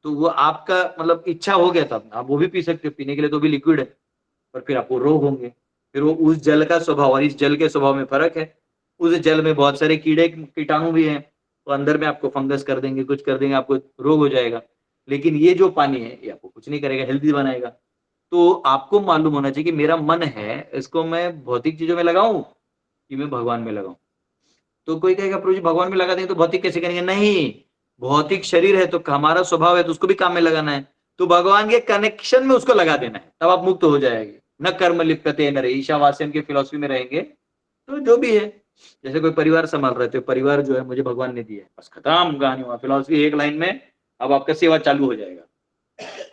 A: तो वो आपका मतलब इच्छा हो गया था, आप वो भी पी सकते हो, पीने के लिए तो भी लिक्विड है, पर फिर आपको रोग होंगे। फिर वो उस जल का स्वभाव और इस जल के स्वभाव में फर्क है। उस जल में बहुत सारे कीड़े कीटाणु भी हैं, तो अंदर में आपको फंगस कर देंगे, कुछ कर देंगे, आपको रोग हो जाएगा। लेकिन ये जो पानी है ये आपको कुछ नहीं करेगा, हेल्दी बनाएगा। तो आपको मालूम होना चाहिए कि मेरा मन है, इसको मैं भौतिक चीजों में लगाऊं कि मैं भगवान में लगाऊं। तो कोई कहेगा प्रभु जी भगवान में लगा देंगे तो भौतिक कैसे करेंगे? नहीं, भौतिक शरीर है तो हमारा स्वभाव है तो उसको भी काम में लगाना है, तो भगवान के कनेक्शन में उसको लगा देना है, तब आप मुक्त हो जाएंगे। न कर्म लिप्यते न रे, ईशावास्यम के फिलॉसफी में रहेंगे तो जो भी है, जैसे कोई परिवार संभाल रहे थे, परिवार जो है मुझे भगवान ने दिया है, बस खत्म कहानी हुआ, फिलॉसफी एक लाइन में, अब आपका सेवा चालू हो जाएगा।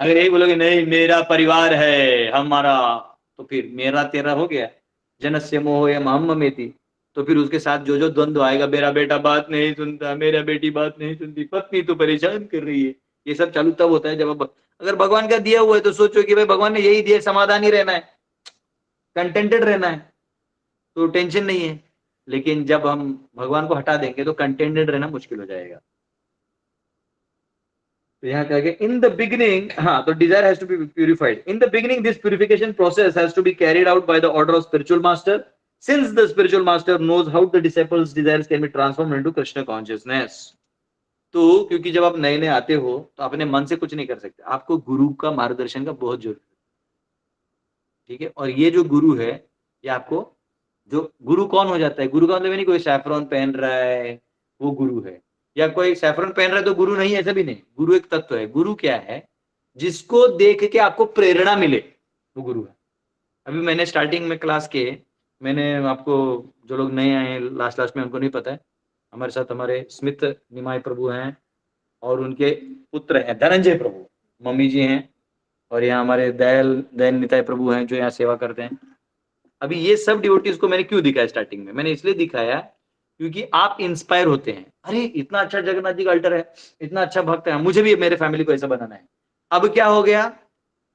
A: अगर यही बोलोगे नहीं मेरा परिवार है हमारा, तो फिर मेरा तेरा हो गया, जनस्य मोह ममेति। तो फिर उसके साथ जो जो द्वंद्व आएगा, मेरा बेटा बात नहीं सुनता, मेरा बेटी बात नहीं सुनती, पत्नी तो परेशान कर रही है, ये सब चालू तब होता है जब अगर भगवान का दिया हुआ है तो सोचो कि भाई भगवान ने यही दिया, समाधान ही रहना है, कंटेंटेड रहना है, तो टेंशन नहीं है। लेकिन जब हम भगवान को हटा देंगे तो कंटेंटेड रहना मुश्किल हो जाएगा। तो यहाँ कहा गया इन द बिगिनिंग, हाँ, तो desire has to be purified in the beginning, this purification process has to be carried out by the order of spiritual master, since the spiritual master knows how the disciples desires can be transformed into Krishna consciousness. तो क्योंकि जब आप नए नए आते हो तो अपने मन से कुछ नहीं कर सकते, आपको गुरु का मार्गदर्शन का बहुत जरूरत है, ठीक है। और ये जो गुरु है, ये आपको, जो गुरु कौन हो जाता है, गुरु का मतलब ये नहीं कोई सैफरॉन पहन रहा है वो गुरु है, या कोई सैफरॉन पहन रहा है तो गुरु नहीं है, ऐसा भी नहीं। गुरु एक तत्व है। गुरु क्या है? जिसको देख के आपको प्रेरणा मिले, वो गुरु है। अभी मैंने स्टार्टिंग में क्लास के, मैंने आपको, जो लोग नए आए हैं लास्ट में, उनको नहीं पता है, हमारे साथ हमारे स्मित निमाय प्रभु हैं और उनके पुत्र हैं धनंजय प्रभु, मम्मी जी हैं, और यहाँ हमारे दयाल निताय प्रभु हैं जो यहाँ सेवा करते हैं। अभी ये सब डिवोटीज को मैंने क्यों दिखाया स्टार्टिंग में? मैंने इसलिए दिखाया क्योंकि आप इंस्पायर होते हैं, अरे इतना अच्छा जगन्नाथ जी का अल्टर है, इतना अच्छा भक्त है, मुझे भी मेरे फैमिली को ऐसा बनाना है। अब क्या हो गया?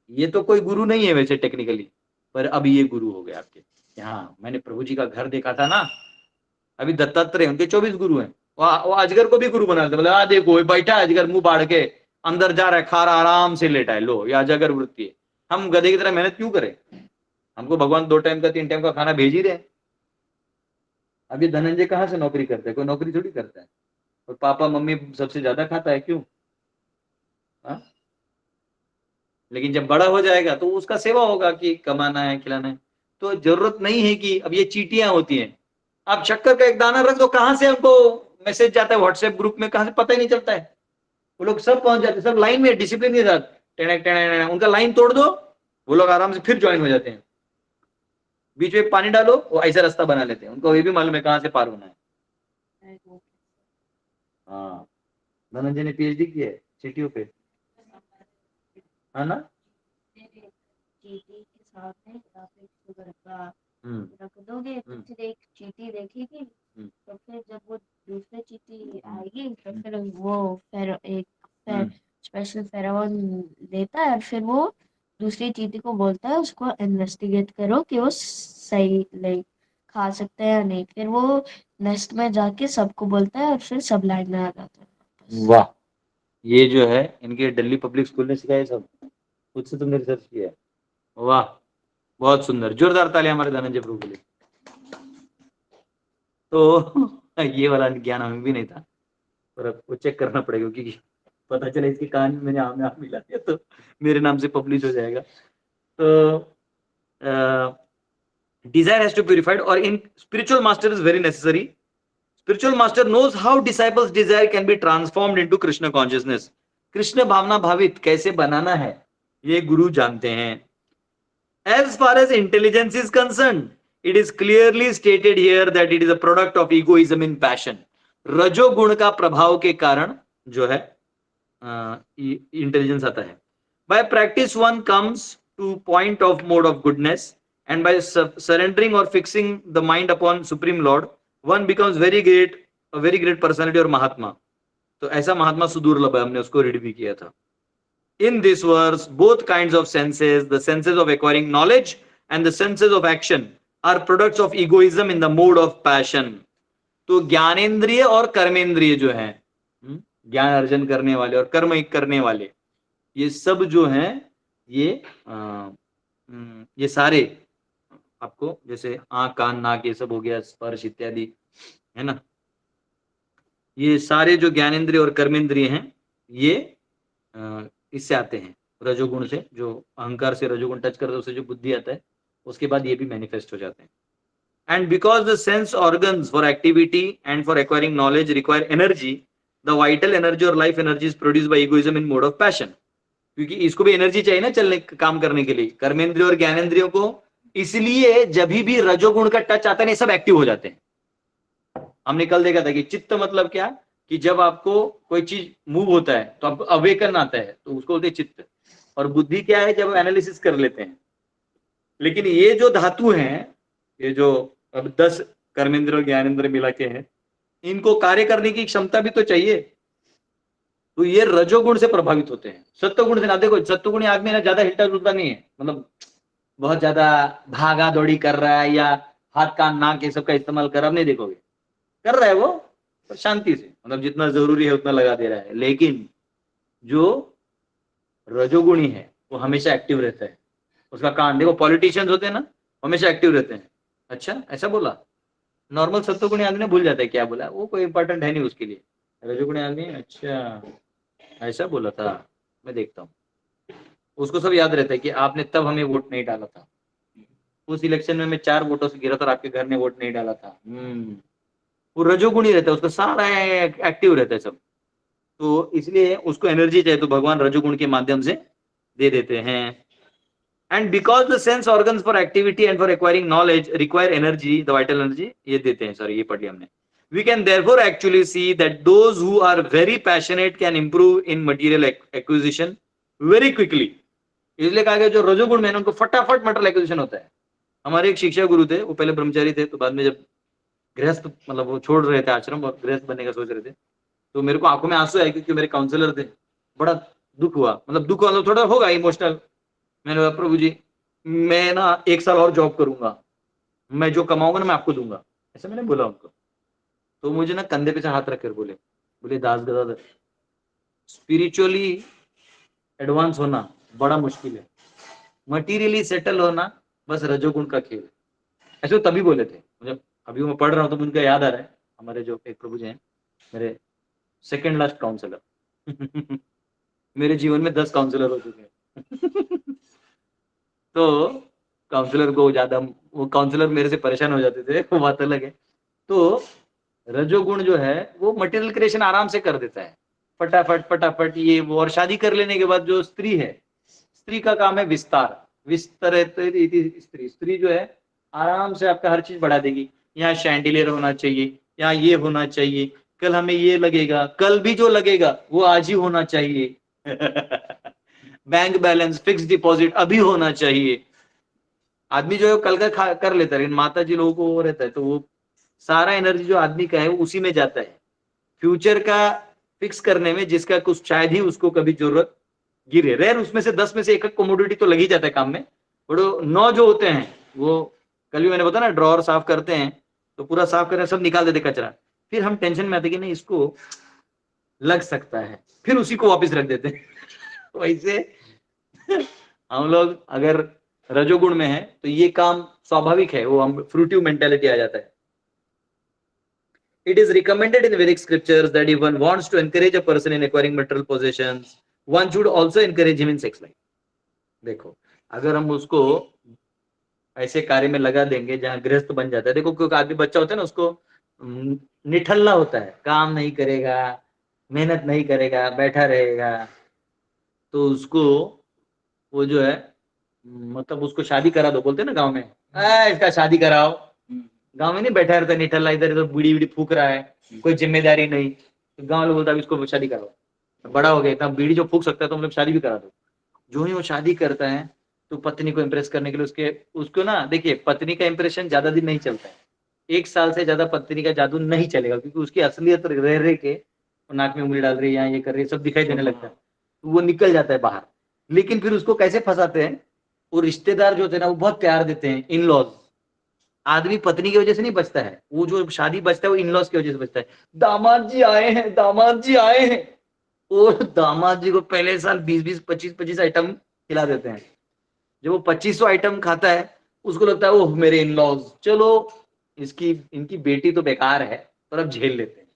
A: ये तो कोई गुरु नहीं है वैसे टेक्निकली, पर अब ये गुरु हो गया आपके। हाँ, मैंने प्रभु जी का घर देखा था ना, अभी दत्तात्रेय, उनके 24 गुरु हैं, वो अजगर को भी गुरु बना देते, बोले देखो बैठा है अजगर, मुंह बाढ़ के अंदर जा रहा है, खा रहा, आराम से लेटा है, लो ये अजगर वृत्ति है। हम गधे की तरह मेहनत क्यों करें? हमको भगवान 2 टाइम का 3 टाइम का खाना भेज ही रहे। अभी धनंजय कहाँ से नौकरी करते हैं? कोई नौकरी थोड़ी करता है, और पापा मम्मी सबसे ज्यादा खाता है, क्यों? हा? लेकिन जब बड़ा हो जाएगा तो उसका सेवा होगा कि कमाना है, खिलाना है। तो जरूरत नहीं है कि अब ये चीटियां होती हैं, आप शक्कर का एक दाना रख दो, कहां से हमको मैसेज जाता है व्हाट्सएप ग्रुप में, कहां से पता ही नहीं चलता है। वो लोग सब पहुंच जाते हैं, सब लाइन में, डिसिप्लिन के साथ, उनका लाइन तोड़ दो, वो लोग आराम से फिर ज्वाइन हो जाते हैं। बीच में पानी डालो, वो ऐसा रास्ता बना लेते हैं, उनको ये भी मालूम है कहां से पार होना है। हाँ, धनंजय ने पीएचडी की है चीटियों पे, है ना?
H: चीटी के साथ में आप एक शुगर का रख दोगे तो फिर एक चीटी देखेगी, तो फिर जब वो दूसरी चीटी आएगी तो फिर वो एक स्पेशल फेरोमोन देता है, और फिर वो दूसरी चीटी को बोलता है उसको इन्वेस्टिगेट करो कि वो सही लाइक खा सकते हैं या नहीं। फिर वो नेस्ट में जाके सबको बोलता है और फिर सब लाइन में आ जाते हैं।
A: वाह, ये जो है इनके दिल्ली पब्लिक स्कूल ने सिखाया सब, खुद से तुमने रिसर्च किया है। वाह, बहुत सुंदर, जोरदार तालियां हमारे धनंजय प्रभु के लिए। तो ये वाला ज्ञान हमें भी नहीं था, और अब वो चेक करना पड़ेगा, क्योंकि पता चला इसकी कहानी मैंने आप मिला दिया तो मेरे नाम से पब्लिश हो जाएगा। तो desire has to be purified, or in spiritual master is very necessary. Spiritual master knows how disciples desire can be transformed into Krishna consciousness. Krishna भावना भावित कैसे बनाना है, ये गुरु जानते हैं। As far as intelligence is concerned, it is clearly stated here that it is a product of egoism in passion. रजोगुण का प्रभाव के कारण जो है इंटेलिजेंस आता है। By practice one comes to point of mode of goodness, and by surrendering or fixing the mind upon Supreme Lord, one becomes very great, a very great personality और महात्मा। तो ऐसा महात्मा सुदुर्लभ है, हमने उसको रीड भी किया था। In this verse, both kinds of senses, the senses of acquiring knowledge and the senses of action, are products of egoism in the mode of passion. तो ज्ञानेंद्रिय और कर्मेंद्रिय जो है, ज्ञान अर्जन करने वाले और कर्म करने वाले, ये सब जो हैं, ये सारे आपको, जैसे आंख कान नाक ये सब हो गया, स्पर्श इत्यादि, है ना, ये सारे जो ज्ञानेंद्रिय और कर्मेंद्रिय हैं, ये इससे आते हैं रजोगुण से। जो अहंकार से रजोगुण टच करता है, उससे जो बुद्धि आता है, उसके बाद ये भी मैनिफेस्ट हो जाते हैं। And because the sense organs for activity and for acquiring knowledge require energy, the vital energy और life energy is produced by egoism in mode of passion. क्योंकि इसको भी एनर्जी चाहिए ना चलने, काम करने के लिए, कर्मेंद्रिय और ज्ञानेंद्रियों को। इसलिए जब भी रजोगुण का टच आता है, सब एक्टिव हो जाते हैं। हमने कल देखा था कि चित्त मतलब क्या, कि जब आपको कोई चीज मूव होता है तो आपको अवेकन आता है, तो उसको बोलते हैं चित्त। और बुद्धि क्या है, जब एनालिसिस कर लेते हैं। लेकिन ये जो धातु हैं, ये जो अब 10 कर्मेंद्र और ज्ञानेंद्र मिला के हैं, इनको कार्य करने की क्षमता भी तो चाहिए। तो ये रजोगुण से प्रभावित होते हैं, सत्वगुण से ना। देखो सत्वगुण आदमी ना ज्यादा हिलता जुलता नहीं है, मतलब बहुत ज्यादा भागा दौड़ी कर रहा है या हाथ कान नाक ये सब का इस्तेमाल कर, अब नहीं देखोगे, कर रहा है वो, पर शांति से, मतलब जितना जरूरी है उतना लगा दे रहा है। लेकिन जो रजोगुणी है वो हमेशा एक्टिव रहता है, उसका काम देखो, पॉलिटिशियंस होते हैं ना हमेशा एक्टिव रहते हैं। अच्छा ऐसा बोला, नॉर्मल सत्वगुणी आदमी ने भूल जाता है क्या बोला, वो कोई इंपॉर्टेंट है नहीं उसके लिए। रजोगुणी आदमी अच्छा ऐसा बोला था, मैं देखता हूँ, उसको सब याद रहता है कि आपने तब हमें वोट नहीं डाला था, उस इलेक्शन में मैं 4 वोटों से गिरा था और आपके घर ने वोट नहीं डाला था। वो रजोगुणी रहता है, उसका सारा एक्टिव रहता है सब, तो इसलिए उसको एनर्जी चाहिए तो भगवान रजोगुण के माध्यम से दे देते हैं। And because the sense organs for activity and for acquiring knowledge require energy, the vital energy, ये देते हैं, सॉरी ये पढ़ लिया हमने। We can therefore actually see that those who are very passionate can improve in material acquisition very quickly. इसलिए कहा गया जो रजोगुण में उनको फटाफट मटेरियल एक्विजिशन होता है। हमारे एक शिक्षा गुरु थे, वो पहले ब्रह्मचारी थे, तो बाद में जब गृहस्थ मतलब वो छोड़ रहे थे आश्रम और गृहस्थ बनने का सोच रहे थे, तो मेरे को आंखों में आंसू आए क्योंकि मेरे काउंसलर थे, बड़ा दुख हुआ, मतलब दुख मतलब थोड़ा होगा इमोशनल। मैंने कहा प्रभु जी मैं ना 1 साल और जॉब करूंगा, मैं जो कमाऊंगा ना मैं आपको दूंगा, ऐसा मैंने बोला उनको। तो मुझे ना कंधे पे से हाथ रखकर बोले दास गदाधर, स्पिरिचुअली एडवांस होना बड़ा मुश्किल है, मटीरियली सेटल होना बस रजोगुण का खेल। ऐसे तभी बोले थे, मुझे अभी मैं पढ़ रहा हूँ तो मुझे याद आ रहा है, हमारे जो एक प्रभु जी हैं, मेरे सेकंड लास्ट काउंसलर मेरे जीवन में 10 काउंसलर हो चुके हैं तो काउंसलर को ज्यादा, वो काउंसलर मेरे से परेशान हो जाते थे, वो बात अलग है। तो रजोगुण जो है वो मटेरियल क्रिएशन आराम से कर देता है, फटाफट फटाफट ये वो। और शादी कर लेने के बाद जो स्त्री है, स्त्री का काम है विस्तार, स्त्री, स्त्री जो है आराम से आपका हर चीज बढ़ा देगी। यहाँ शैंडिलियर होना चाहिए, यहाँ ये होना चाहिए, कल हमें ये लगेगा, कल भी जो लगेगा वो आज ही होना चाहिए बैंक बैलेंस फिक्स डिपॉजिट अभी होना चाहिए। आदमी जो है कल का कर लेता है, लेकिन माता जी लोगों को वो रहता है, तो वो सारा एनर्जी जो आदमी का है वो उसी में जाता है, फ्यूचर का फिक्स करने में, जिसका कुछ शायद ही उसको कभी जरूरत गिरे। रेयर उसमें से 10 में से एक कमोडिटी तो लग ही जाता है काम में, बट 9 जो होते हैं वो, कल भी मैंने बताया ना, ड्रॉर साफ करते हैं तो पूरा साफ करते सब निकाल देते कचरा, फिर हम टेंशन में आते कि नहीं इसको लग सकता है, फिर उसी को वापस रख देते हैं वैसे हम लोग अगर रजोगुण में है तो ये काम स्वाभाविक है, वो हम फ्रूटिव मेंटालिटी आ जाता है। It is recommended in Vedic scriptures that if one wants to encourage a person in acquiring material possessions, one should also encourage him in sex life. देखो अगर हम उसको ऐसे कार्य में लगा देंगे जहां गृहस्थ बन जाता है, देखो क्योंकि आदमी बच्चा होता है ना, उसको निठल्ला होता है, काम नहीं करेगा, मेहनत नहीं करेगा, बैठा रहेगा, तो उसको वो जो है मतलब उसको शादी करा दो, बोलते हैं ना गांव में, इसका शादी कराओ। गांव में नहीं बैठा रहता निठल्ला, इधर इधर बीड़ी बीड़ी फूक रहा है, कोई जिम्मेदारी नहीं, तो गांव लोग बोलता है इसको शादी कराओ, बड़ा हो गया इतना बीड़ी जो फूक सकता है तो मतलब शादी भी करा दो। जो ही वो शादी करता है तो पत्नी को इम्प्रेस करने के लिए उसको ना, देखिए पत्नी का इम्प्रेशन ज्यादा दिन नहीं चलता है, 1 साल से ज्यादा पत्नी का जादू नहीं चलेगा, क्योंकि उसकी असलियत रह रहे के नाक में उंगली डाल रही है, यहाँ ये कर रही है, सब दिखाई देने लगता है, वो निकल जाता है बाहर। लेकिन फिर उसको कैसे फंसाते हैं, वो रिश्तेदार जो होते हैं ना वो बहुत प्यार देते हैं, इन लॉज। आदमी पत्नी की वजह से नहीं बचता है, वो जो शादी बचता है वो इन लॉज की वजह से बचता है। दामाद जी आए हैं, दामाद जी आए हैं, और दामाद जी को पहले साल 20-20 25-25 आइटम खिला देते हैं। जब वो 2500 आइटम खाता है उसको लगता है ओह मेरे इन लॉज, चलो इनकी बेटी तो बेकार है पर अब झेल लेते हैं,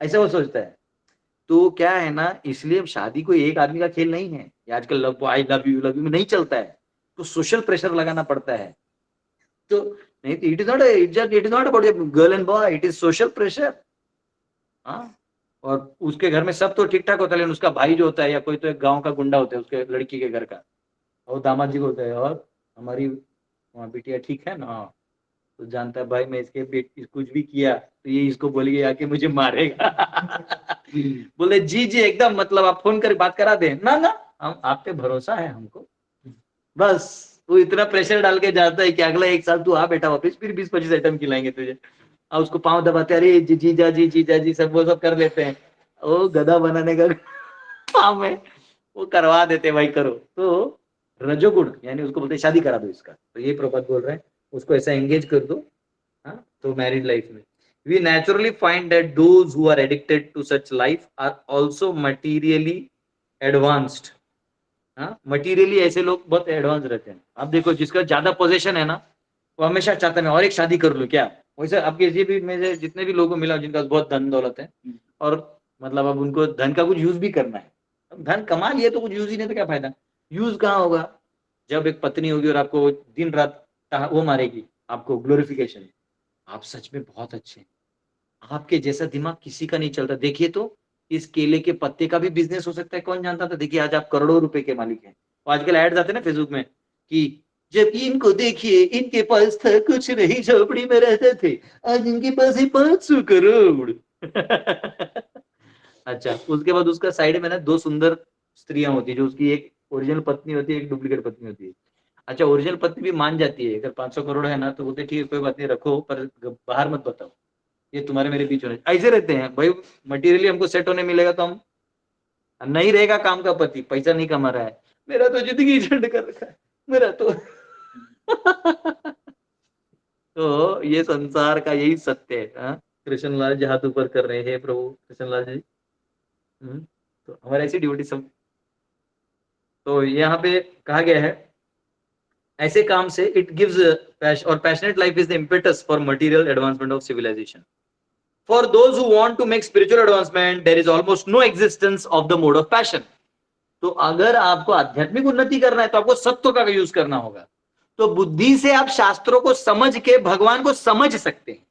A: ऐसा वो सोचता है। तो क्या है ना, इसलिए शादी कोई एक आदमी का खेल नहीं है, आजकल लव आई लव यू में नहीं चलता है, तो सोशल प्रेशर लगाना पड़ता है। तो नहीं, it is not about girl and boy, it is social pressure. हाँ, और उसके घर में सब तो ठीक ठाक होता है, लेकिन उसका भाई जो होता है या कोई तो एक गांव का गुंडा होता है उसके लड़की के घर का, और दामाद जी को होता है और हमारी बिटिया ठीक है ना, तो जानता है भाई मैं इसके बेटी कुछ भी किया तो ये इसको बोलेगी आके मुझे मारेगा बोले जी जी एकदम, मतलब आप फोन कर बात करा दे ना, हम आप पे भरोसा है हमको, बस वो इतना प्रेशर डाल के जाता है कि अगला 1 साल तू आ बेटा वापस, फिर 20-25 आइटम खिलाएंगे तुझे, और उसको पाँव दबाते, अरे जीजा जी सब वो सब कर लेते हैं, वो गधा बनाने का काम है, वो करवा देते भाई करो। तो रजोगुण यानी उसको बोलते शादी करा दो इसका, तो ये प्रभात बोल रहे हैं उसको ऐसा एंगेज कर दो। हाँ, तो मैरिड लाइफ में we naturally find that those who are addicted to such life are also materially advanced. हाँ, मटीरियली ऐसे लोग बहुत एडवांस रहते हैं। आप देखो जिसका ज्यादा पोजीशन है ना, वो हमेशा चाहता है मैं और एक शादी कर लूं क्या। वैसे आपके ये भी मेरे जितने भी लोगों को मिला जिनका बहुत धन दौलत है, और मतलब अब उनको धन का कुछ यूज भी करना है। अब धन कमा लिया तो कुछ यूज ही नहीं तो क्या फायदा। यूज कहाँ होगा जब एक पत्नी होगी और आपको दिन रात वो मारेगी, आपको ग्लोरिफिकेशन। आप सच में बहुत अच्छे हैं, आपके जैसा दिमाग किसी का नहीं चलता। देखिए तो इस केले के पत्ते का भी बिजनेस हो सकता है, कौन जानता था। देखिए आज आप करोड़ों रुपए के मालिक हैं। आजकल एड्स आते हैं ना फेसबुक में कि जब इनको देखिए इनके पास था कुछ नहीं, झोपड़ी में रहते थे, आज इनके पास है 500 करोड़। अच्छा, उसके बाद उसका साइड में ना 2 सुंदर स्त्रियां होती है, जो उसकी एक ओरिजिनल पत्नी होती है, एक डुप्लीकेट पत्नी होती है। अच्छा, ओरिजिनल पत्नी भी मान जाती है, अगर 500 करोड़ है ना तो बोलते ठीक है कोई बात नहीं रखो, पर बाहर मत बताओ, ये तुम्हारे मेरे बीच होने। ऐसे रहते हैं भाई। मटेरियली हमको सेट होने मिलेगा तो हम नहीं रहेगा काम का पति, पैसा नहीं कमा रहा है, मेरा तो जिंदगी झंड कर रखा है मेरा तो। तो ये संसार का यही सत्य है। हाँ, कृष्णलाल जी हाथ ऊपर कर रहे हैं, प्रभु कृष्णलाल जी। तो हमारे ऐसी ड्यूटी सब। तो यहाँ पे कहा गया है ऐसे काम से इट गिव्स और passionate life is the impetus for material advancement of civilisation. For those who want to make spiritual advancement, there is almost no existence of the mode of passion. तो अगर आपको आध्यात्मिक उन्नति करना है तो आपको सत्व का यूज करना होगा। तो बुद्धि से आप शास्त्रों को समझ के भगवान को समझ सकते हैं,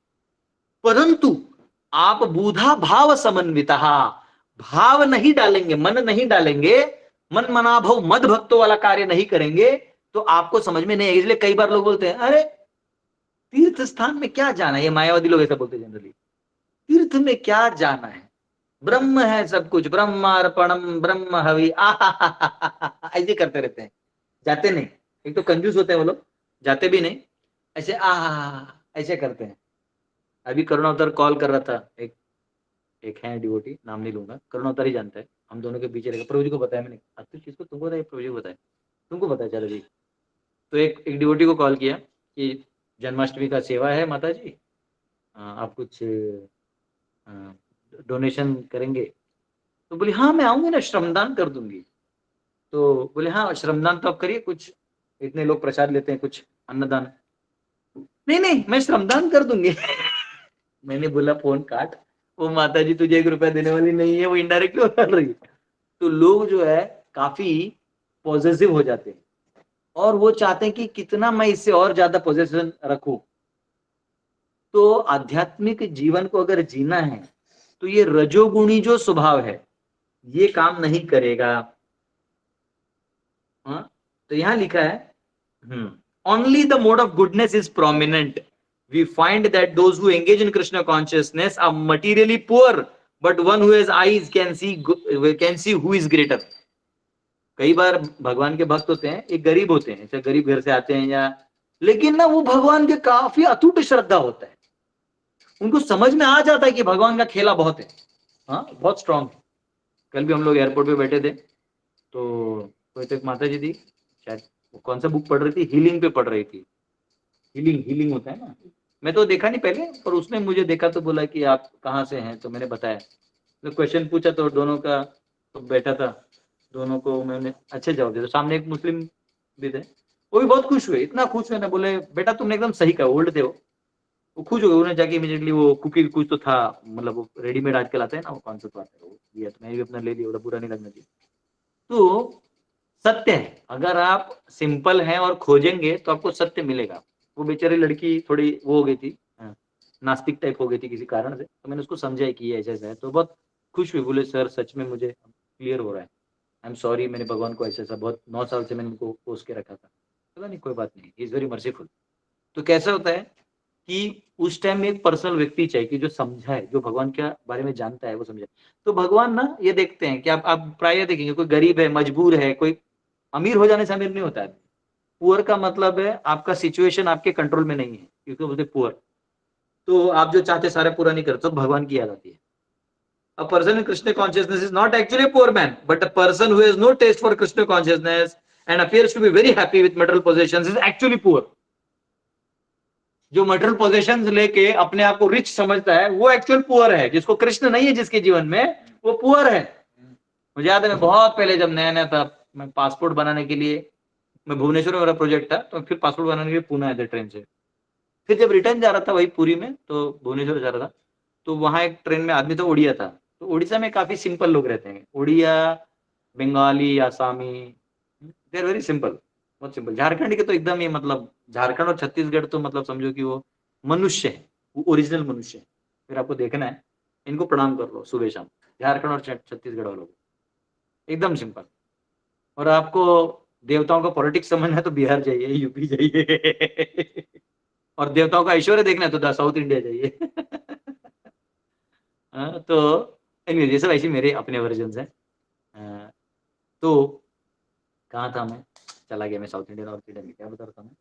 A: परंतु आप बुधा भाव समन्विता, भाव नहीं डालेंगे, मन नहीं डालेंगे, मन मना भव मद भक्तों वाला कार्य नहीं करेंगे तो आपको समझ में नहीं आएगा। इसलिए कई बार लोग बोलते हैं अरे तीर्थ स्थान में क्या जाना है, ये मायावादी लोग ऐसा बोलते हैं जनरली, तीर्थ में क्या जाना है, ब्रह्म है सब कुछ, ब्रह्मार्पणम ब्रह्म हवि ऐसे करते रहते हैं, जाते नहीं। एक तो कंजूस होते हैं वो लोग, जाते भी नहीं, ऐसे ऐसे करते हैं। अभी करुणावतार कॉल कर रहा था, एक है डिवोटी, नाम नहीं लूंगा, करुणावतार ही जानता है, हम दोनों के पीछे रहेगा। प्रभु जी को बताया मैंने, किसको, तुमको बताया, प्रभु जी को बताया, तुमको बताया चलो जी। तो एक डिवोटी को कॉल किया कि जन्माष्टमी का सेवा है माता जी, आप कुछ डोनेशन करेंगे। तो बोली हाँ मैं आऊंगी ना, श्रमदान कर दूंगी। तो बोले हाँ श्रमदान तो आप करिए, कुछ इतने लोग प्रसाद लेते हैं, कुछ अन्नदान। नहीं नहीं मैं श्रमदान कर दूंगी। मैंने बोला फोन काट, वो माता जी तुझे 1 रुपया देने वाली नहीं है, वो इनडायरेक्टली बता रही है। तो लोग जो है काफी पॉजिटिव हो जाते हैं और वो चाहते हैं कि कितना मैं इससे और ज्यादा पोजेशन रखूं। तो आध्यात्मिक जीवन को अगर जीना है तो ये रजोगुणी जो स्वभाव है ये काम नहीं करेगा। हाँ? तो यहां लिखा है only the mode of goodness is prominent. We find that those who engage in Krishna consciousness are materially poor, but one who has eyes can see who is greater. कई बार भगवान के भक्त होते हैं, एक गरीब होते हैं, जैसे गरीब घर से आते हैं या, लेकिन ना वो भगवान के काफी अटूट श्रद्धा होता है, उनको समझ में आ जाता है कि भगवान का खेला बहुत है। हाँ बहुत स्ट्रांग है। कल भी हम लोग एयरपोर्ट पे बैठे थे तो कोई तो एक माता जी थी, शायद वो कौन सा बुक पढ़ रही थी, हीलिंग पे पढ़ रही थी। हीलिंग होता है ना, मैं तो देखा नहीं पहले, पर उसने मुझे देखा तो बोला कि आप कहाँ से हैं, तो मैंने बताया, तो क्वेश्चन पूछा तो दोनों का तो बैठा था, दोनों को मैंने अच्छे जवाब दिया। तो सामने एक मुस्लिम भी थे, वो भी बहुत खुश हुए, इतना खुश हुए ना, बोले बेटा तुमने एकदम सही कहा, ओल्ड थे वो खुश हो गए। उन्हें जाके इमीडिएटली वो कुकी कुछ तो था, मतलब वो रेडीमेड आजकल आता है ना, वो कौन सा आता है वो लिया, तो मैं भी अपना ले लिया, बड़ा बुरा नहीं लगना चाहिए। तो सत्य है, अगर आप सिंपल हैं और खोजेंगे तो आपको सत्य मिलेगा। वो बेचारी लड़की थोड़ी वो हो गई थी, नास्तिक टाइप हो गई थी किसी कारण से, तो मैंने उसको समझाया कि ये ऐसा है, तो बहुत खुश हुई, बोले सर सच में मुझे क्लियर हो रहा है, आई एम सॉरी, मैंने भगवान को ऐसा बहुत 9 साल से मैंने उनको पोस्ट के रखा था। पता नहीं कोई बात नहीं, ही इज वेरी मर्सीफुल। तो कैसा होता है कि उस टाइम में एक पर्सनल व्यक्ति चाहिए कि जो समझाए, जो भगवान के बारे में जानता है वो समझाए। तो भगवान ना ये देखते हैं कि आप प्राय देखेंगे, कोई गरीब है, मजबूर है, कोई अमीर हो जाने से अमीर नहीं होता है। पुअर का मतलब है आपका सिचुएशन आपके कंट्रोल में नहीं है, क्योंकि बोलते पुअर, तो आप जो चाहते सारे पूरा नहीं करते, तो भगवान की याद आती है। A person in Krishna consciousness is not actually a poor man, but a person who has no taste for Krishna consciousness and appears to be very happy with material possessions is actually poor. जो material possessions लेके अपने आप को rich समझता है वो actual poor है। जिसको कृष्ण नहीं है जिसके जीवन में, वो पुअर है। मुझे याद है मैं बहुत पहले जब नया नया था, मैं पासपोर्ट बनाने के लिए, मैं भुवनेश्वर में मेरा प्रोजेक्ट था, तो फिर पासपोर्ट बनाने के लिए पुणे आया था ट्रेन से। फिर जब रिटर्न जा रहा था वही पुरी में, तो भुवनेश्वर जा रहा था, तो वहां एक ट्रेन में आदमी था, उड़िया था। तो उड़ीसा में काफी सिंपल लोग रहते हैं, उड़िया, बंगाली, आसामी, दे आर वेरी सिंपल, बहुत सिंपल। झारखंड के तो एकदम ही मतलब, झारखंड और छत्तीसगढ़ तो मतलब समझो कि वो मनुष्य है, वो ओरिजिनल मनुष्य है। फिर आपको देखना है, इनको प्रणाम कर लो सुबह शाम, झारखंड और छत्तीसगढ़ वालों को, एकदम सिंपल। और आपको देवताओं का पॉलिटिक्स समझना है तो बिहार जाइए, यूपी जाइए और देवताओं का ऐश्वर्य देखना है तो साउथ इंडिया जाइए तो ये सब ऐसे मेरे अपने वर्जन हैं। तो कहाँ था मैं, चला गया मैं साउथ इंडियन और इंडियन, क्या बता रहा था मैं,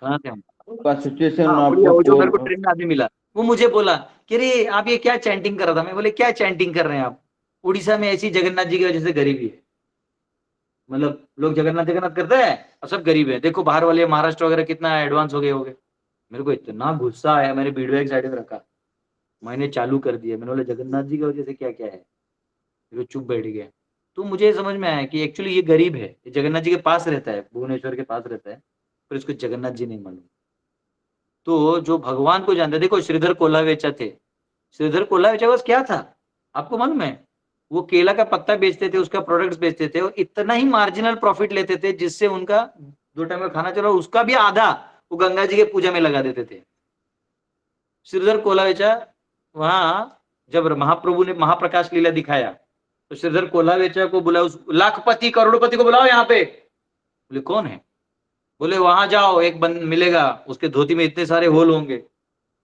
A: कहाँ थे हम?
D: का सिचुएशन
A: हाँ,
D: आपको
A: वो जो मेरे को ट्रेन में आदमी मिला, वो मुझे बोला कि अरे आप ये क्या चैंटिंग कर रहा था। मैं बोले क्या चैंटिंग कर रहे हैं आप, उड़ीसा में ऐसी जगन्नाथ जी की वजह से गरीबी है, मतलब लोग जगन्नाथ जगन्नाथ करते हैं और सब गरीब है। देखो बाहर वाले महाराष्ट्र वगैरह कितना एडवांस हो गए होंगे। मेरे को इतना गुस्सा आया, मैंने वीडियो एक साइड में रखा, मैंने चालू कर दिया, मैंने बोला जगन्नाथ जी की वजह से क्या क्या है, फिर चुप बैठ गया। तो मुझे समझ में आया कि एक्चुअली ये गरीब है, ये जगन्नाथ जी के पास रहता है, भुवनेश्वर के पास रहता है, पर इसको जगन्नाथ जी नहीं मालूम। तो जो भगवान को जानते, देखो श्रीधर कोल्हावेचा थे, श्रीधर कोल्हावेचा बस क्या था आपको मालूम है, वो केला का पत्ता बेचते थे, उसका प्रोडक्ट्स बेचते थे और इतना ही मार्जिनल प्रॉफिट लेते थे जिससे उनका 2 टाइम का खाना चला, उसका भी आधा वो गंगा जी के पूजा में लगा देते थे। श्रीधर कोल्हावेचा वहां जब महाप्रभु ने महाप्रकाश लीला दिखाया तो श्रीधर कोल्हावेचा को बुलाया, उस लाखपति करोड़पति को बुलाओ यहाँ पे। बोले कौन है, बोले वहां जाओ, एक बंद मिलेगा, उसके धोती में इतने सारे होल होंगे,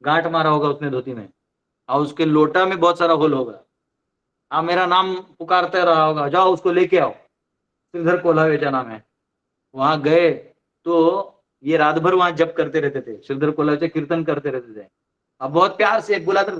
A: गांठ मारा होगा उसने धोती में, और उसके लोटा में बहुत सारा होल होगा, आप मेरा नाम पुकारते रहा होगा, जाओ उसको लेके आओ, श्रीधर कोल्हावेचा नाम है। वहां गए तो ये रात भर वहां जप करते रहते थे, श्रीधर कोल्हावेचा कीर्तन करते रहते थे। अब बहुत प्यार से एक बुलाते,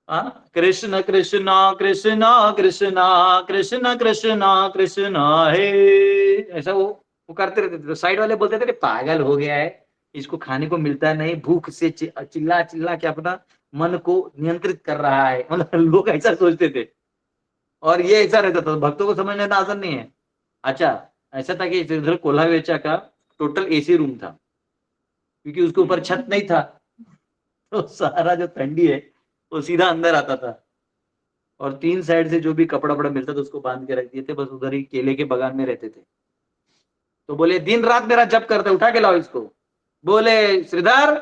A: कृष्ण कृष्ण कृष्ण कृष्ण कृष्ण कृष्ण कृष्ण हे, ऐसा वो करते रहते थे। तो साइड वाले बोलते थे पागल हो गया है, इसको खाने को मिलता नहीं, भूख से चिल्ला चिल्ला के अपना मन को नियंत्रित कर रहा है, मतलब लोग ऐसा सोचते थे। और ये ऐसा रहता था, भक्तों को समझने का आसान नहीं है। अच्छा ऐसा था कि इधर कोल्हावेचा का टोटल एसी रूम था, क्योंकि उसके ऊपर छत नहीं था, तो सारा जो ठंडी है वो सीधा अंदर आता था, और 3 साइड से जो भी कपड़ा वपड़ा मिलता था उसको बांध के रख दिए थे, बस उधर ही केले के बगान में रहते थे। तो बोले दिन रात मेरा जप करते, उठा के लाओ इसको। बोले श्रीधर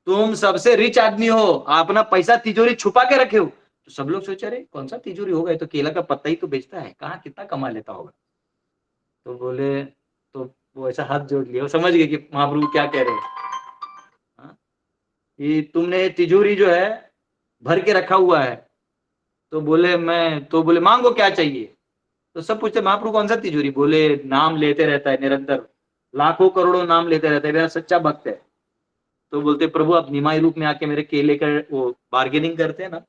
A: तुम सबसे रिच आदमी हो, अपना पैसा तिजोरी छुपा के रखे हो। तो सब लोग सोचे अरे कौन सा तिजोरी होगा, तो केला का पत्ता ही तो बेचता है, कहाँ कितना कमा लेता होगा। तो बोले, तो वो ऐसा हाथ जोड़ लिया, वो समझ गए कि महाप्रभु क्या कह रहे हैं, कि तुमने तिजोरी जो है भर के रखा हुआ है। तो बोले मांगो क्या चाहिए। तो सब पूछते महाप्रभु कौन सा तिजोरी, बोले नाम लेते रहता है निरंतर, लाखों करोड़ों नाम लेते रहता है, मेरा सच्चा भक्त है। तो बोलते प्रभु आप निमाई रूप में आके मेरे केले का वो बार्गेनिंग करते हैं ना,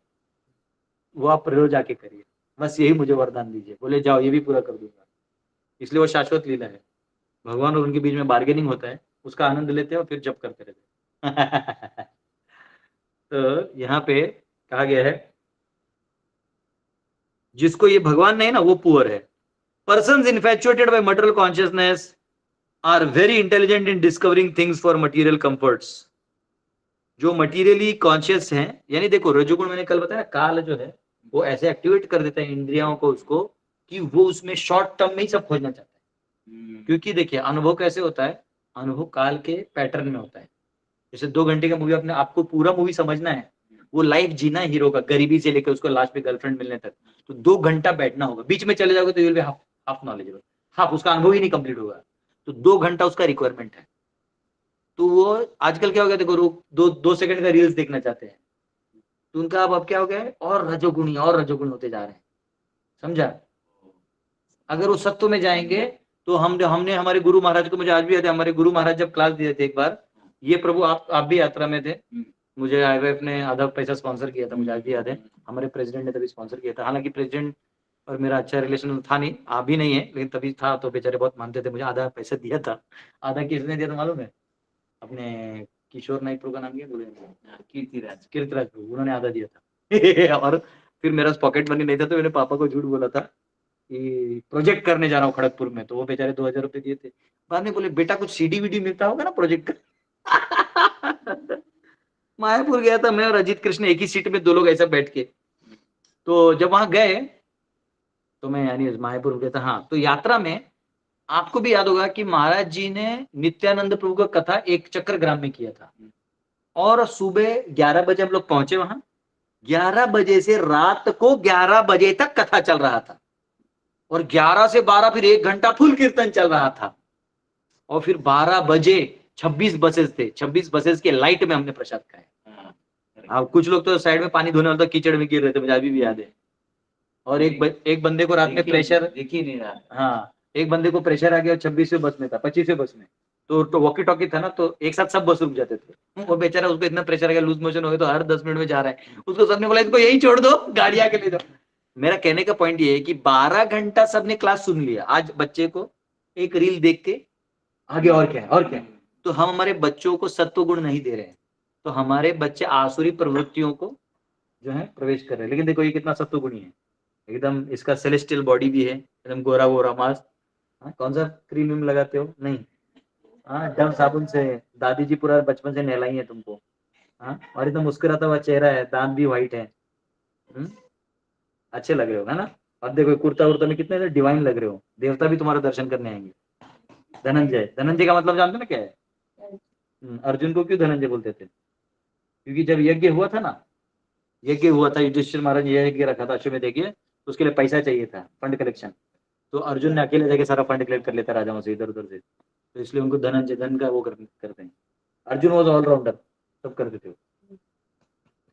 A: वो आप रोज आके करिए, बस यही मुझे वरदान दीजिए। बोले जाओ ये भी पूरा कर दूंगा। इसलिए वो शाश्वत लीला है, भगवान और उनके बीच में बार्गेनिंग होता है, उसका आनंद लेते हैं और फिर जप करते रहते हैं तो यहाँ पे कहा गया है जिसको ये भगवान नहीं ना वो पुअर है। Persons infatuated by material consciousness are very intelligent in discovering things for material comforts. जो मटेरियली कॉन्शियस हैं, यानी देखो रजोगुण मैंने कल बताया, काल जो है वो ऐसे एक्टिवेट कर देता है इंद्रियों को उसको, कि वो उसमें शॉर्ट टर्म में ही सब खोजना चाहता है। क्योंकि देखिए अनुभव कैसे होता है, अनुभव काल के पैटर्न में होता है। जैसे 2 घंटे का मूवी, अपने आपको पूरा मूवी समझना है, वो लाइफ जीना है हीरो का, गरीबी से लेकर उसको लास्ट में गर्लफ्रेंड मिलने तक, तो 2 घंटा बैठना होगा। बीच में चले जाओगे तो you will be half knowledgeable, half उसका अनुभव ही नहीं कंप्लीट होगा। तो 2 घंटा उसका रिक्वायरमेंट है। तो वो आजकल क्या हो गया, देखो दो सेकंड का रील्स देखना चाहते हैं, तो उनका अब क्या हो गया है, और रजोगुणी होते जा रहे हैं, समझा। अगर वो सत्व में जाएंगे तो हमने हमारे गुरु महाराज को, मुझे आज भी याद है, हमारे गुरु महाराज जब क्लास दिए थे एक बार, ये प्रभु आप भी यात्रा में थे, मुझे IWF ने आधा पैसा स्पॉन्सर किया था, मुझे आज भी याद है, हमारे प्रेसिडेंट ने तभी स्पॉन्सर किया था। हालांकि प्रेसिडेंट और मेरा अच्छा रिलेशन था नहीं, आप भी नहीं है, लेकिन तभी था, तो बेचारे बहुत मानते थे, मुझे आधा पैसा दिया था। आधा किसने दिया था मालूम है, अपने किशोर नाइक प्रभु का नाम क्या बोले, कीर्तिराज प्रभु, उन्होंने आधा दिया था और फिर मेरा पॉकेट मनी नहीं था तो मैंने पापा को झूठ बोला था कि प्रोजेक्ट करने जा रहा हूँ खड़गपुर में, तो वो बेचारे 2000 रुपये दिए थे। बाद में बोले बेटा कुछ सीडी वीडी मिलता होगा ना प्रोजेक्ट का। मायापुर गया था मैं और अजीत कृष्ण एक ही सीट में, 2 लोग ऐसा बैठ के। तो जब वहां गए तो मैं यानी मायापुर गया था। हाँ, तो यात्रा में आपको भी याद होगा कि महाराज जी ने नित्यानंद प्रभु का कथा एक चक्र ग्राम में किया था, और सुबह 11 बजे हम लोग पहुंचे वहां। 11 बजे से रात को 11 बजे तक कथा चल रहा था, और 11 से 12 फिर 1 घंटा फुल कीर्तन चल रहा था, और फिर 12 बजे 26 बसेस थे, 26 बसेस के लाइट में हमने प्रसाद खाया। अब कुछ लोग तो साइड में पानी धोने वाले तो कीचड़ में गिर रहे थे, मुझे अभी भी याद है। और एक बंदे को रात में प्रेशर
G: दिख ही नहीं रहा।
A: हाँ, एक बंदे को प्रेशर आ गया, 26वें बस में था, 25वें बस में, तो वॉकी टॉकी था ना, तो एक साथ सब बस रुक जाते थे। वो बेचारा, उसको इतना प्रेशर आ गया, लूज मोशन हो गया, तो हर 10 मिनट में जा रहा है। उसको सबने बोला इसको यही छोड़ दो, गाड़ी आके ले दो। मेरा कहने का पॉइंट ये है कि 12 घंटा सबने क्लास सुन लिया। आज बच्चे को एक रील देख के आगे और क्या है और क्या है, तो हम हमारे बच्चों को सत्व गुण नहीं दे रहे हैं, तो हमारे बच्चे आसुरी प्रवृत्तियों को जो है प्रवेश कर रहे हैं। लेकिन देखो ये कितना सत्व गुणी है, एकदम इसका सेलेस्टियल बॉडी भी है, एकदम गोरा गोरा मास्क। कौन सा क्रीम विम लगाते हो? नहीं, हाँ, डव साबुन से दादी जी पूरा बचपन से नहलाई है तुमको। हाँ, और एकदम मुस्कुराता हुआ चेहरा है, दांत भी व्हाइट है। अच्छे लग रहे हो, है ना? अब देखो कुर्ता उर्ता में कितने डिवाइन लग रहे हो, देवता भी तुम्हारा दर्शन करने आएंगे। धनंजय, धनंजय का मतलब जानते ना क्या है? अर्जुन को क्यों धनंजय बोलते थे? क्योंकि जब यज्ञ हुआ था ना, यज्ञ हुआ था, युधिष्ठिर महाराज ने यज्ञ रखा था अश्वमेध यज्ञ, तो उसके लिए पैसा चाहिए था, फंड कलेक्शन। तो अर्जुन ने अकेले जाके सारा फंड कलेक्ट कर लेता राजाओं से, इधर उधर से, तो इसलिए उनको धनंजय, धन का वो करते हैं। अर्जुन वॉज ऑलराउंडर, सब करते थे।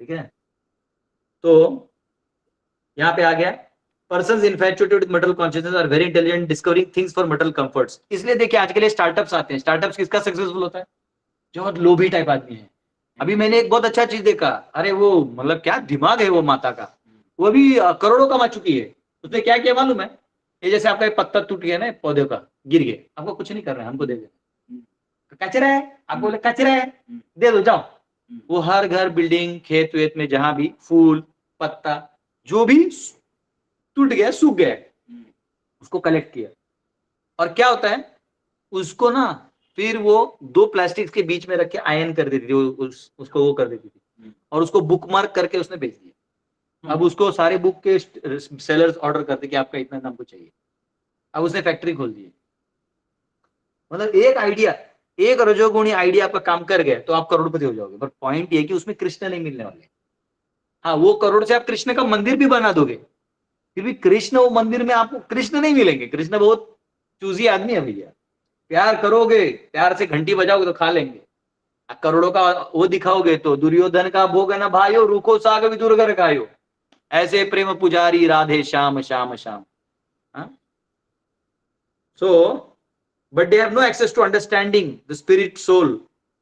A: ठीक है, तो यहाँ पे आ गया persons infatuated with material consciousness are very intelligent discovering things for material comforts. इसलिए देखिए आज के लिए स्टार्टअप्स आते हैं। स्टार्टअप्स किसका सक्सेसफुल होता है? जो बहुत लोभी टाइप आदमी है। अभी मैंने एक बहुत अच्छा चीज देखा, अरे वो मतलब क्या दिमाग है वो माता का, वो भी करोड़ों कमा चुकी है। उसने क्या किया मालूम है? ये जैसे आपका एक पत्ता टूट गया ना पौधे का, गिर गया, आपको कुछ नहीं करना है, हमको दे देना, कचरा है, आपको बोले कचरा है दे दो जाओ। वो हर घर, बिल्डिंग, खेत वेत में जहां भी फूल पत्ता जो भी टूट गया, सूख गया, उसको कलेक्ट किया, और क्या होता है उसको ना, फिर वो 2 प्लास्टिक के बीच में रख के आयन कर देती थी, उसको वो कर देती थी, और उसको बुक मार्क करके उसने बेच दिया। अब उसको सारे बुक के सेलर्स ऑर्डर करते कि आपका इतना दाम को चाहिए। अब उसने फैक्ट्री खोल दी। मतलब एक आइडिया, एक रजोगुणी आइडिया आपका काम कर गया तो आप करोड़पति हो जाओगे, पर पॉइंट ये कि उसमें कृष्ण नहीं मिलने वाले। हाँ, वो करोड़ से आप कृष्ण का मंदिर भी बना दोगे, फिर भी कृष्ण वो मंदिर में आपको कृष्ण नहीं मिलेंगे। कृष्ण बहुत चूजी आदमी है भैया। प्यार करोगे, प्यार से घंटी बजाओगे तो खा लेंगे, करोड़ों का वो दिखाओगे तो दुर्योधन का भोग है ना भाइयों, रूखो साग भी दुर्गर खायो, ऐसे प्रेम पुजारी Radhe Shyam Shyam Shyam. So, but they have no access to understanding the spirit, soul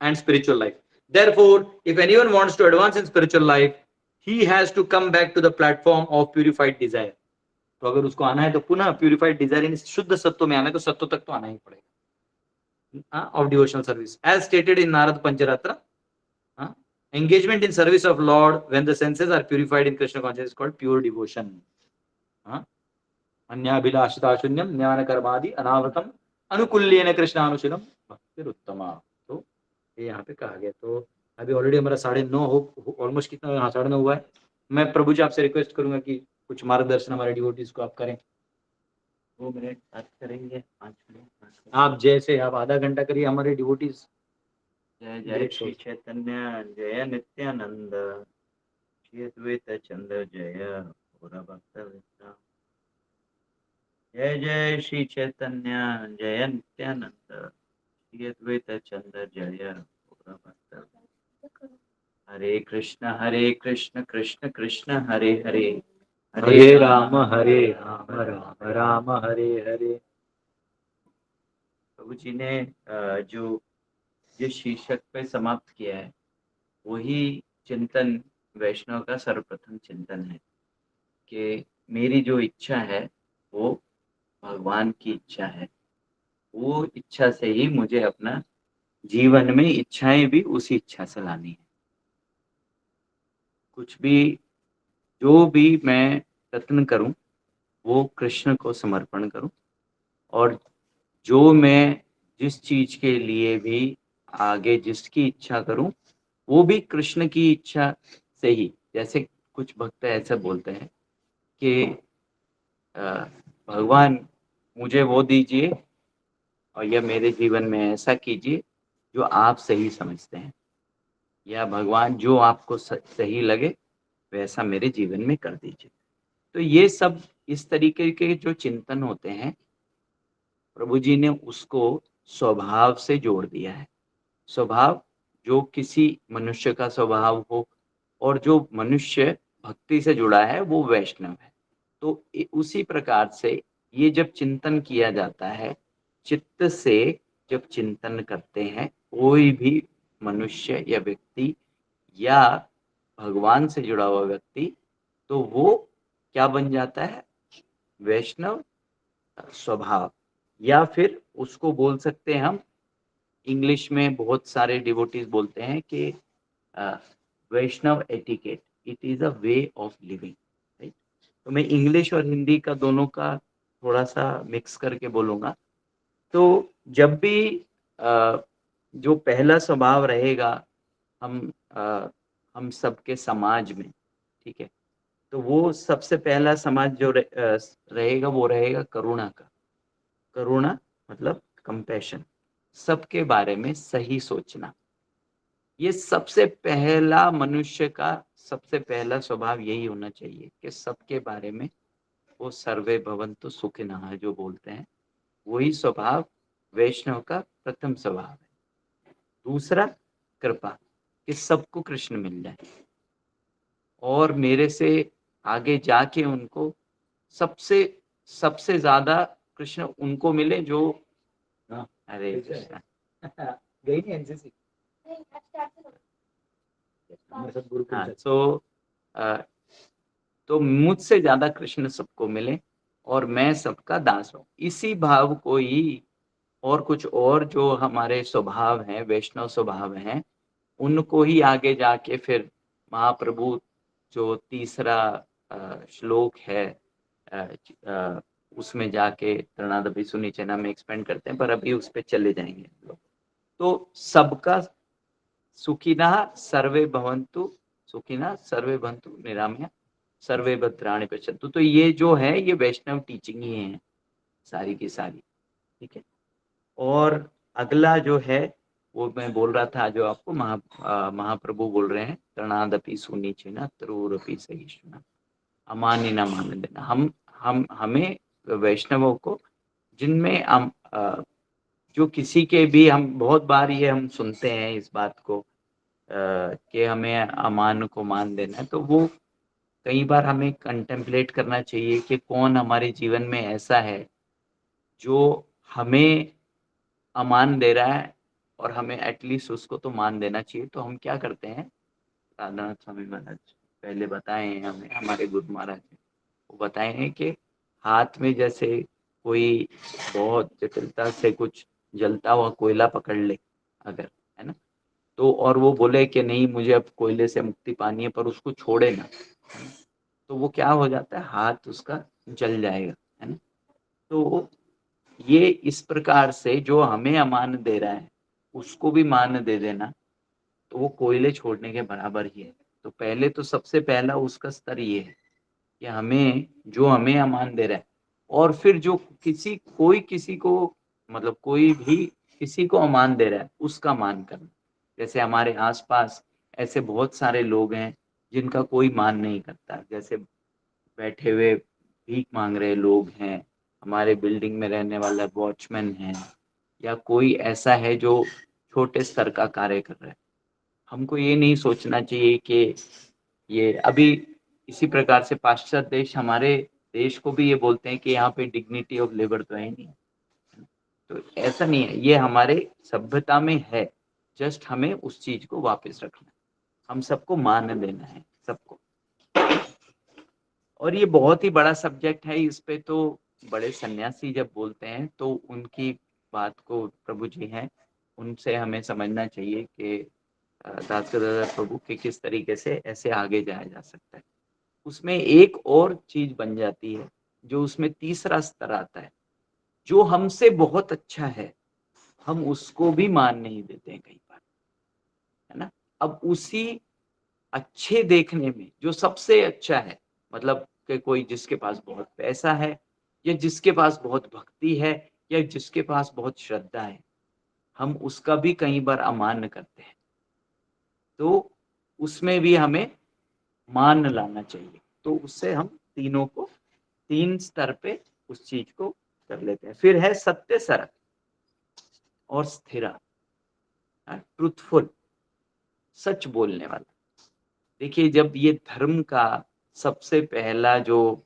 A: and spiritual life. Therefore, if anyone wants to advance in spiritual life, he has to come back to the platform of purified desire. तो अगर उसको आना है तो पुनः purified Dzire इन शुद्ध सत्व में आना है, तो सत्व तक तो आना ही पड़ेगा। Of devotional service as stated in Narada Pancharatra, engagement in service of Lord when the senses are purified in Krishna consciousness is called pure devotion. अन्याभिलाषिता शून्यम ज्ञान कर्मादि अनावृतम अनुकूल्येन कृष्णानुशीलम भक्तिरुत्तमा। तो ये यहाँ पे कहा गया। तो अभी ऑलरेडी हमारा 9:30 हो ऑलमोस्ट, कितना? हाँ, 9:30 हुआ है। मैं प्रभु जी आपसे रिक्वेस्ट करूंगा कि कुछ मार्गदर्शन हमारे डिवोटीज को आप करें।
G: 2 मिनट बात करेंगे, 5 मिनट
A: आप जैसे आप आधा घंटा करिए हमारे डिवोटीज।
G: जय जय श्री चैतन्य जय नित्यानंद श्री अद्वैत चंद्र जय पूरा भक्त वृंदा। जय जय श्री चैतन्य जय नित्यानंद श्री अद्वैत चंद्र जय पूरा भक्त वृंदा। हरे कृष्ण कृष्ण कृष्ण हरे हरे,
A: हरे राम राम राम हरे हरे।
G: प्रभु जी ने जो जिस शीर्षक पे समाप्त किया है वही चिंतन वैष्णव का सर्वप्रथम चिंतन है कि मेरी जो इच्छा है वो भगवान की इच्छा है। वो इच्छा से ही मुझे अपना जीवन में इच्छाएं भी उसी इच्छा से लानी है। कुछ भी जो भी मैं यत्न करूं वो कृष्ण को समर्पण करूं, और जो मैं जिस चीज के लिए भी आगे जिसकी इच्छा करूं वो भी कृष्ण की इच्छा से ही। जैसे कुछ भक्त ऐसे बोलते हैं कि भगवान मुझे वो दीजिए और या मेरे जीवन में ऐसा कीजिए जो आप सही समझते हैं, या भगवान जो आपको सही लगे वैसा मेरे जीवन में कर दीजिए। तो ये सब इस तरीके के जो चिंतन होते हैं, प्रभु जी ने उसको स्वभाव से जोड़ दिया है। स्वभाव जो किसी मनुष्य का स्वभाव हो, और जो मनुष्य भक्ति से जुड़ा है वो वैष्णव है। तो उसी प्रकार से ये जब चिंतन किया जाता है, चित्त से जब चिंतन करते हैं कोई भी मनुष्य या व्यक्ति या भगवान से जुड़ा हुआ व्यक्ति, तो वो क्या बन जाता है? वैष्णव स्वभाव। या फिर उसको बोल सकते हैं हम, इंग्लिश में बहुत सारे डिवोटीज बोलते हैं कि वैष्णव etiquette, it is a way of living, right. तो मैं इंग्लिश और हिंदी का दोनों का थोड़ा सा मिक्स करके बोलूंगा। तो जब भी जो पहला स्वभाव रहेगा हम सबके समाज में, ठीक है, तो वो सबसे पहला समाज जो रहेगा वो रहेगा करुणा का। करुणा मतलब कंपैशन, सबके बारे में सही सोचना। ये सबसे पहला मनुष्य का सबसे पहला स्वभाव यही होना चाहिए कि सबके बारे में वो सर्वे भवन्तु सुखिनः जो बोलते हैं, वही स्वभाव वैष्णव का प्रथम स्वभाव है। दूसरा कृपा, कि सबको कृष्ण मिल जाए और मेरे से आगे जाके उनको सबसे सबसे ज्यादा कृष्ण उनको मिले जो अरे कृष्ण
A: गई नहीं एनसीसी। हाँ, तो
G: मुझसे ज्यादा कृष्ण सबको मिले और मैं सबका दास हूँ। इसी भाव को ही और कुछ और जो हमारे स्वभाव हैं, वैष्णव स्वभाव हैं, उनको ही आगे जाके फिर महाप्रभु जो तीसरा श्लोक है उसमें जाके तृणादपि सुनिचना में एक्सपेंड करते हैं, पर अभी उस पर चले जाएंगे लोग। तो सबका सुखिनः सर्वे भवन्तु, सुखिनः सर्वे भवन्तु निरामया सर्वे भद्राणि पश्यन्तु। तो ये जो है ये वैष्णव टीचिंग ही है सारी की सारी, ठीक है। और अगला जो है वो मैं बोल रहा था, जो आपको महाप्रभु बोल रहे हैं, तृणादपि सुनिचना तरुरपि सहिष्णुना अमानि न मान देना। हमें वैष्णवों को जिनमें जो किसी के भी, हम बहुत बार ये हम सुनते हैं इस बात को कि हमें अमान को मान देना है, तो वो कई बार हमें कंटेम्पलेट करना चाहिए कि कौन हमारे जीवन में ऐसा है जो हमें अमान दे रहा है और हमें एटलीस्ट उसको तो मान देना चाहिए। तो हम क्या करते हैं, राधानाथ स्वामी महाराज पहले बताए हैं हमें, हमारे गुरु महाराज ने वो बताए हैं कि हाथ में जैसे कोई बहुत जटिलता से कुछ जलता हुआ कोयला पकड़ ले अगर, है ना, तो और वो बोले कि नहीं मुझे अब कोयले से मुक्ति पानी है, पर उसको छोड़े ना, तो वो क्या हो जाता है, हाथ उसका जल जाएगा, है ना। तो ये इस प्रकार से जो हमें अमान दे रहा है उसको भी मान दे देना, तो वो कोयले छोड़ने के बराबर ही है। तो पहले तो सबसे पहला उसका स्तर ये है कि हमें जो हमें अमान दे रहा है, और फिर जो कोई किसी को मतलब कोई भी किसी को अमान दे रहा है उसका मान करना। जैसे हमारे आसपास ऐसे बहुत सारे लोग हैं जिनका कोई मान नहीं करता, जैसे बैठे हुए भीख मांग रहे लोग हैं, हमारे बिल्डिंग में रहने वाला वॉचमैन है, या कोई ऐसा है जो छोटे स्तर का कार्य कर रहा है। हमको ये नहीं सोचना चाहिए कि ये अभी इसी प्रकार से पाश्चात्य देश हमारे देश को भी ये बोलते हैं कि यहाँ पे डिग्निटी ऑफ लेबर तो है नहीं, तो ऐसा नहीं है, ये हमारे सभ्यता में है, जस्ट हमें उस चीज को वापस रखना है, हम सबको मान देना है सबको। और ये बहुत ही बड़ा सब्जेक्ट है, इस पे तो बड़े सन्यासी जब बोलते हैं तो उनकी बात को, प्रभु जी हैं उनसे हमें समझना चाहिए कि दास गदाधर प्रभु के किस तरीके से ऐसे आगे जाया जा सकता है। उसमें एक और चीज बन जाती है, जो उसमें तीसरा स्तर आता है, जो हमसे बहुत अच्छा है हम उसको भी मान नहीं देते हैं कई बार, है ना। अब उसी अच्छे देखने में जो सबसे अच्छा है, मतलब कि कोई जिसके पास बहुत पैसा है, या जिसके पास बहुत भक्ति है, या जिसके पास बहुत श्रद्धा है, हम उसका भी कई बार अमान्य करते हैं। तो उसमें भी हमें मान लाना चाहिए। तो उससे हम तीनों को, तीन स्तर पे उस चीज को कर लेते हैं। फिर है सत्य सरल और स्थिरा, ट्रूथफुल, सच बोलने वाला। देखिए, जब ये धर्म का सबसे पहला जो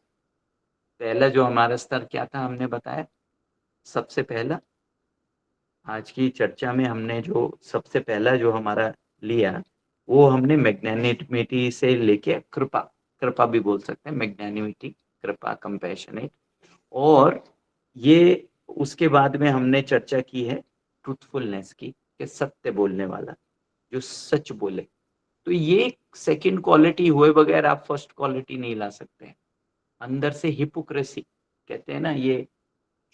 G: हमारा स्तर क्या था, हमने बताया सबसे पहला, आज की चर्चा में हमने जो सबसे पहला जो हमारा लिया, वो हमने मैग्नेनिमिटी से लेके कृपा भी बोल सकते हैं, मैग्नेनिमिटी, कृपा, कंपैशनेट। और ये उसके बाद में हमने चर्चा की है ट्रूथफुलनेस की, कि सत्य बोलने वाला, जो सच बोले। तो ये सेकंड क्वालिटी हुए बगैर आप फर्स्ट क्वालिटी नहीं ला सकते। अंदर से हिपोक्रेसी कहते हैं ना, ये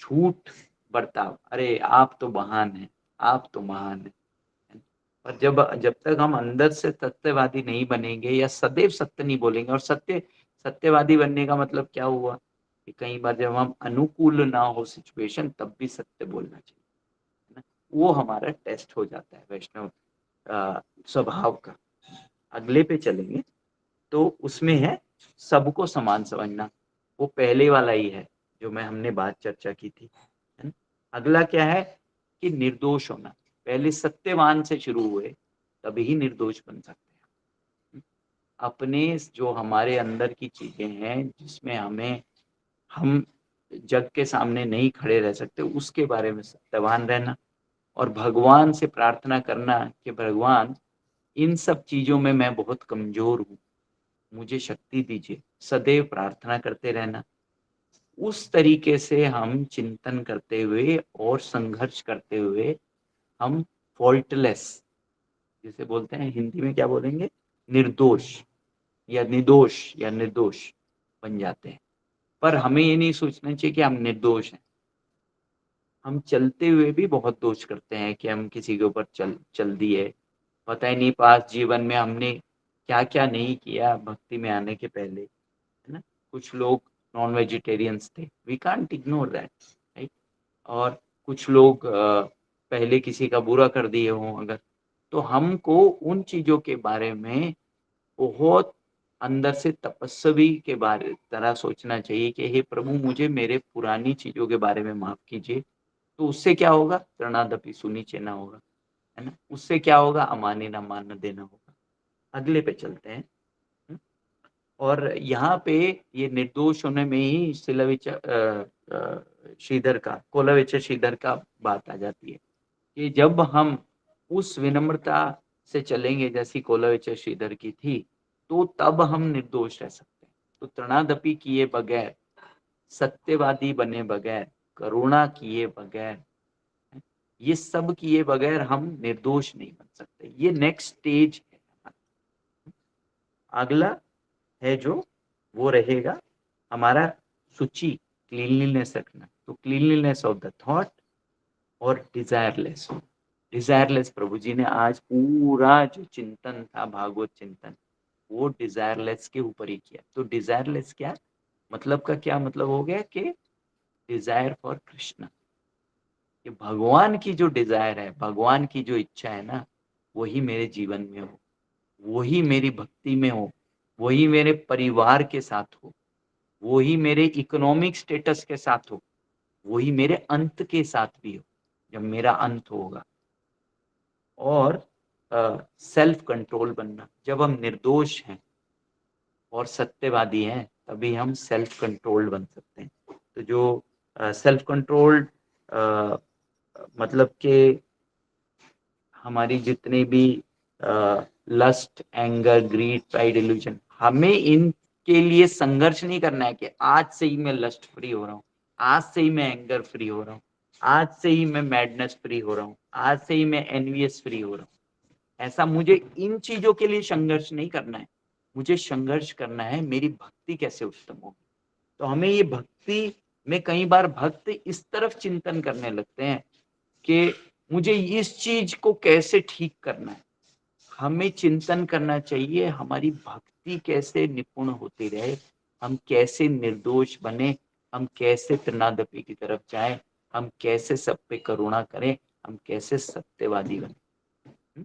G: झूठ बर्ताव, अरे आप तो महान हैं, आप तो महान हैं। और जब तक हम अंदर से सत्यवादी नहीं बनेंगे, या सदैव सत्य नहीं बोलेंगे, और सत्यवादी बनने का मतलब क्या हुआ कि कई बार जब हम अनुकूल ना हो सिचुएशन, तब भी सत्य बोलना चाहिए, है ना। वो हमारा टेस्ट हो जाता है वैष्णव स्वभाव का। अगले पे चलेंगे तो उसमें है सबको समान समझना, वो पहले वाला ही है जो हमने बात चर्चा की थी, है ना। अगला क्या है कि निर्दोष होना। पहले सत्यवान से शुरू हुए, तभी निर्दोष बन सकते हैं। अपने जो हमारे अंदर की चीजें हैं, जिसमें हम जग के सामने नहीं खड़े रह सकते, उसके बारे में सत्यवान रहना, और भगवान से प्रार्थना करना कि भगवान, इन सब चीजों में मैं बहुत कमजोर हूँ, मुझे शक्ति दीजिए, सदैव प्रार्थना करते रहना। उस तरीके से हम चिंतन करते हुए और संघर्ष करते हुए हम फॉल्टलेस, जिसे बोलते हैं हिंदी में क्या बोलेंगे, निर्दोष या निर्दोष या निर्दोष बन जाते हैं। पर हमें ये नहीं सोचना चाहिए कि हम निर्दोष हैं। हम चलते हुए भी बहुत दोष करते हैं कि हम किसी के ऊपर चल दिए, पता ही नहीं पास जीवन में हमने क्या क्या नहीं किया भक्ति में आने के पहले, है ना। कुछ लोग नॉन वेजिटेरियंस थे, we can't ignore that, right. और कुछ लोग पहले किसी का बुरा कर दिए हों अगर, तो हमको उन चीजों के बारे में बहुत अंदर से तपस्वी के बारे तरह सोचना चाहिए कि हे प्रभु, मुझे मेरे पुरानी चीजों के बारे में माफ कीजिए। तो उससे क्या होगा, शरणागति सुनिचेना होगा, है ना। उससे क्या होगा, अमानी न मान देना होगा। अगले पे चलते हैं। और यहाँ पे ये निर्दोष होने में ही कोलाविच श्रीधर का बात आ जाती है कि जब हम उस विनम्रता से चलेंगे जैसी कोलाविच श्रीधर की थी, तो तब हम निर्दोष रह सकते हैं। तो तृणादपि किए बगैर, सत्यवादी बने बगैर, करुणा किए बगैर, ये सब किए बगैर हम निर्दोष नहीं बन सकते। ये नेक्स्ट स्टेज है। अगला है जो वो रहेगा हमारा सूची, क्लीनलीनेस रखना। तो क्लीनलीनेस ऑफ द थॉट और डिजायरलेस प्रभु जी ने आज पूरा जो चिंतन था, भागवत चिंतन, वो डिजायरलेस के ऊपर ही किया। तो डिजायरलेस क्या मतलब, का क्या मतलब हो गया कि डिजायर फॉर कृष्ण, कि भगवान की जो डिजायर है, भगवान की जो इच्छा है ना, वही मेरे जीवन में हो, वही मेरी भक्ति में हो, वही मेरे परिवार के साथ हो, वही मेरे इकोनॉमिक स्टेटस के साथ हो, वही मेरे अंत के साथ भी हो, जब मेरा अंत होगा। और सेल्फ कंट्रोल बनना, जब हम निर्दोष हैं और सत्यवादी हैं, तभी हम सेल्फ कंट्रोल्ड बन सकते हैं। तो जो सेल्फ कंट्रोल्ड मतलब कि हमारी जितनी भी lust, anger, greed, pride, illusion, हमें इनके लिए संघर्ष नहीं करना है कि आज से ही मैं लस्ट फ्री हो रहा हूँ, आज से ही मैं एंगर फ्री हो रहा हूँ, आज से ही मैं मैडनेस फ्री हो रहा हूँ, आज से ही मैं एनवियस फ्री हो रहा हूँ। ऐसा मुझे इन चीजों के लिए संघर्ष नहीं करना है। मुझे संघर्ष करना है, मेरी भक्ति कैसे उत्तम होगी। तो हमें ये भक्ति में कई बार भक्त इस तरफ चिंतन करने लगते हैं कि मुझे इस चीज को कैसे ठीक करना है। हमें चिंतन करना चाहिए हमारी भक्ति कैसे निपुण होती रहे, हम कैसे निर्दोष बने, हम कैसे त्रिनादपी की तरफ जाएं, हम कैसे सब पे करुणा करें, हम कैसे सत्यवादी बने।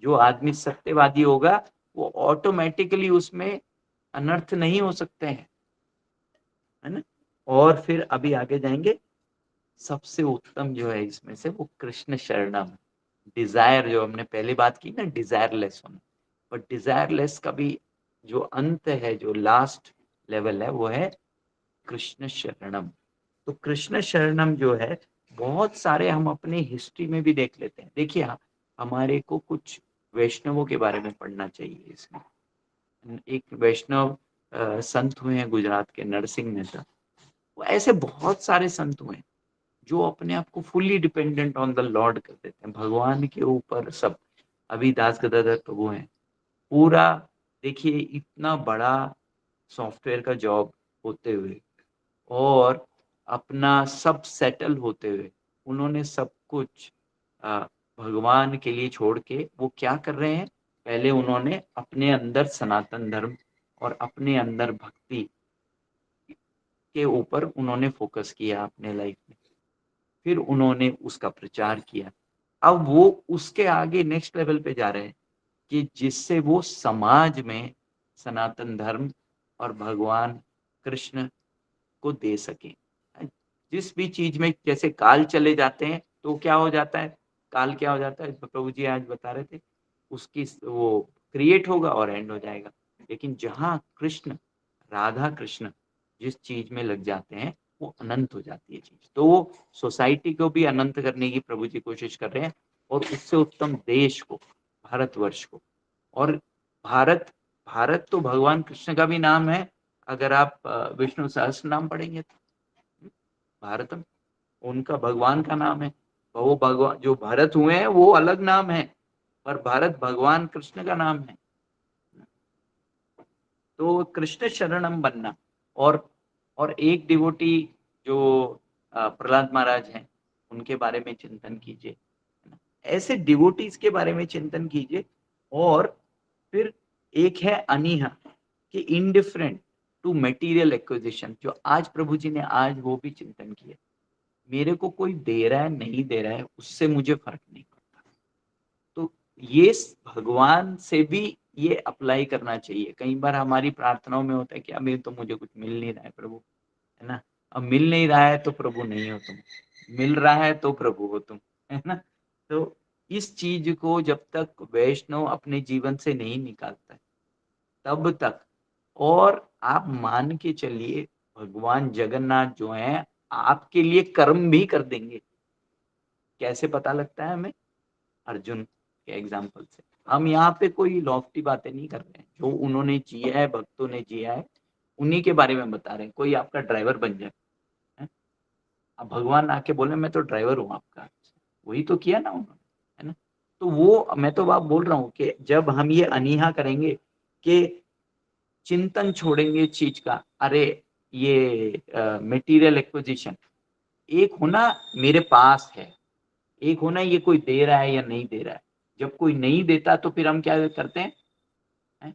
G: जो आदमी सत्यवादी होगा वो ऑटोमेटिकली उसमें अनर्थ नहीं हो सकते हैं, है ना। और फिर अभी आगे जाएंगे, सबसे उत्तम जो है इसमें से वो कृष्ण शरणम। डिजायर जो हमने पहले बात की ना, डिजायरलेस होना, बट डिजायरलेस का भी जो अंत है, जो लास्ट लेवल है, वो है कृष्ण शरणम। तो कृष्ण शरणम जो है, बहुत सारे हम अपनी हिस्ट्री में भी देख लेते हैं। देखिए हमारे को कुछ वैष्णवों के बारे में पढ़ना चाहिए इसमें। एक वैष्णव संत हुए हैं गुजरात के, नरसिंह मेहता। वो ऐसे बहुत सारे संत हुए जो अपने आप को fully dependent on the Lord कर देते हैं, भगवान के ऊपर सब। अभी दास गदाधर प्रभु हैं, पूरा देखिए इतना बड़ा सॉफ्टवेयर का जॉब होते हुए और अपना सब सेटल होते हुए उन्होंने सब कुछ भगवान के लिए छोड़ के वो क्या कर रहे हैं, पहले उन्होंने अपने अंदर सनातन धर्म और अपने अंदर भक्ति के ऊपर उन्होंने फोकस किया अपने लाइफ में, फिर उन्होंने उसका प्रचार किया। अब वो उसके आगे नेक्स्ट लेवल पे जा रहे हैं कि जिससे वो समाज में सनातन धर्म और भगवान कृष्ण को दे सके। जिस भी चीज में जैसे काल चले जाते हैं तो क्या हो जाता है, काल क्या हो जाता है, प्रभु जी आज बता रहे थे, उसकी वो क्रिएट होगा और एंड हो जाएगा। लेकिन जहां कृष्ण, राधा कृष्ण जिस चीज में लग जाते हैं वो अनंत हो जाती है चीज। तो वो सोसाइटी को भी अनंत करने की प्रभु जी कोशिश कर रहे हैं, और उससे उत्तम देश को, भारतवर्ष को। और भारत, भारत तो भगवान कृष्ण का भी नाम है। अगर आप विष्णु सहस्त्र नाम पढ़ेंगे तो भारतम उनका भगवान का नाम है। वो भगवान जो भरत हुए हैं वो अलग नाम है, पर भारत भगवान कृष्ण का नाम है। तो कृष्ण शरणम बनना। और एक डिवोटी जो प्रहलाद महाराज हैं उनके बारे में चिंतन कीजिए, ऐसे डिवोटीज के बारे में चिंतन कीजिए। और फिर एक है अनीहा, कि इनडिफरेंट टू मटेरियल एक्विजिशन, जो आज प्रभु जी ने आज वो भी चिंतन किया। मेरे को कोई दे रहा है नहीं दे रहा है उससे मुझे फर्क नहीं पड़ता। तो ये भगवान से भी ये अप्लाई करना चाहिए। कई बार हमारी प्रार्थनाओं में होता है कि अभी तो मुझे कुछ मिल नहीं रहा है प्रभु, है ना। अब मिल नहीं रहा है तो प्रभु नहीं हो तुम, मिल रहा है तो प्रभु हो तुम, है ना। तो इस चीज को जब तक वैष्णव अपने जीवन से नहीं निकालता है तब तक, और आप मान के चलिए भगवान जगन्नाथ जो है आपके लिए कर्म भी कर देंगे। कैसे पता लगता है हमें, अर्जुन के एग्जाम्पल से। हम यहाँ पे कोई लॉफ्टी बातें नहीं कर रहे हैं, जो उन्होंने जिया है, भक्तों ने जिया है, उन्हीं के बारे में बता रहे हैं। कोई आपका ड्राइवर बन जाए, अब भगवान आके बोले मैं तो ड्राइवर हूँ आपका, वही तो किया ना उन्होंने, है ना। तो वो मैं तो बात बोल रहा हूँ कि जब हम ये अनीहा करेंगे कि चिंतन छोड़ेंगे चीज का, अरे ये मटेरियल एक्विजिशन, एक होना मेरे पास है, एक होना ये कोई दे रहा है या नहीं दे रहा है। जब कोई नहीं देता तो फिर हम क्या करते हैं,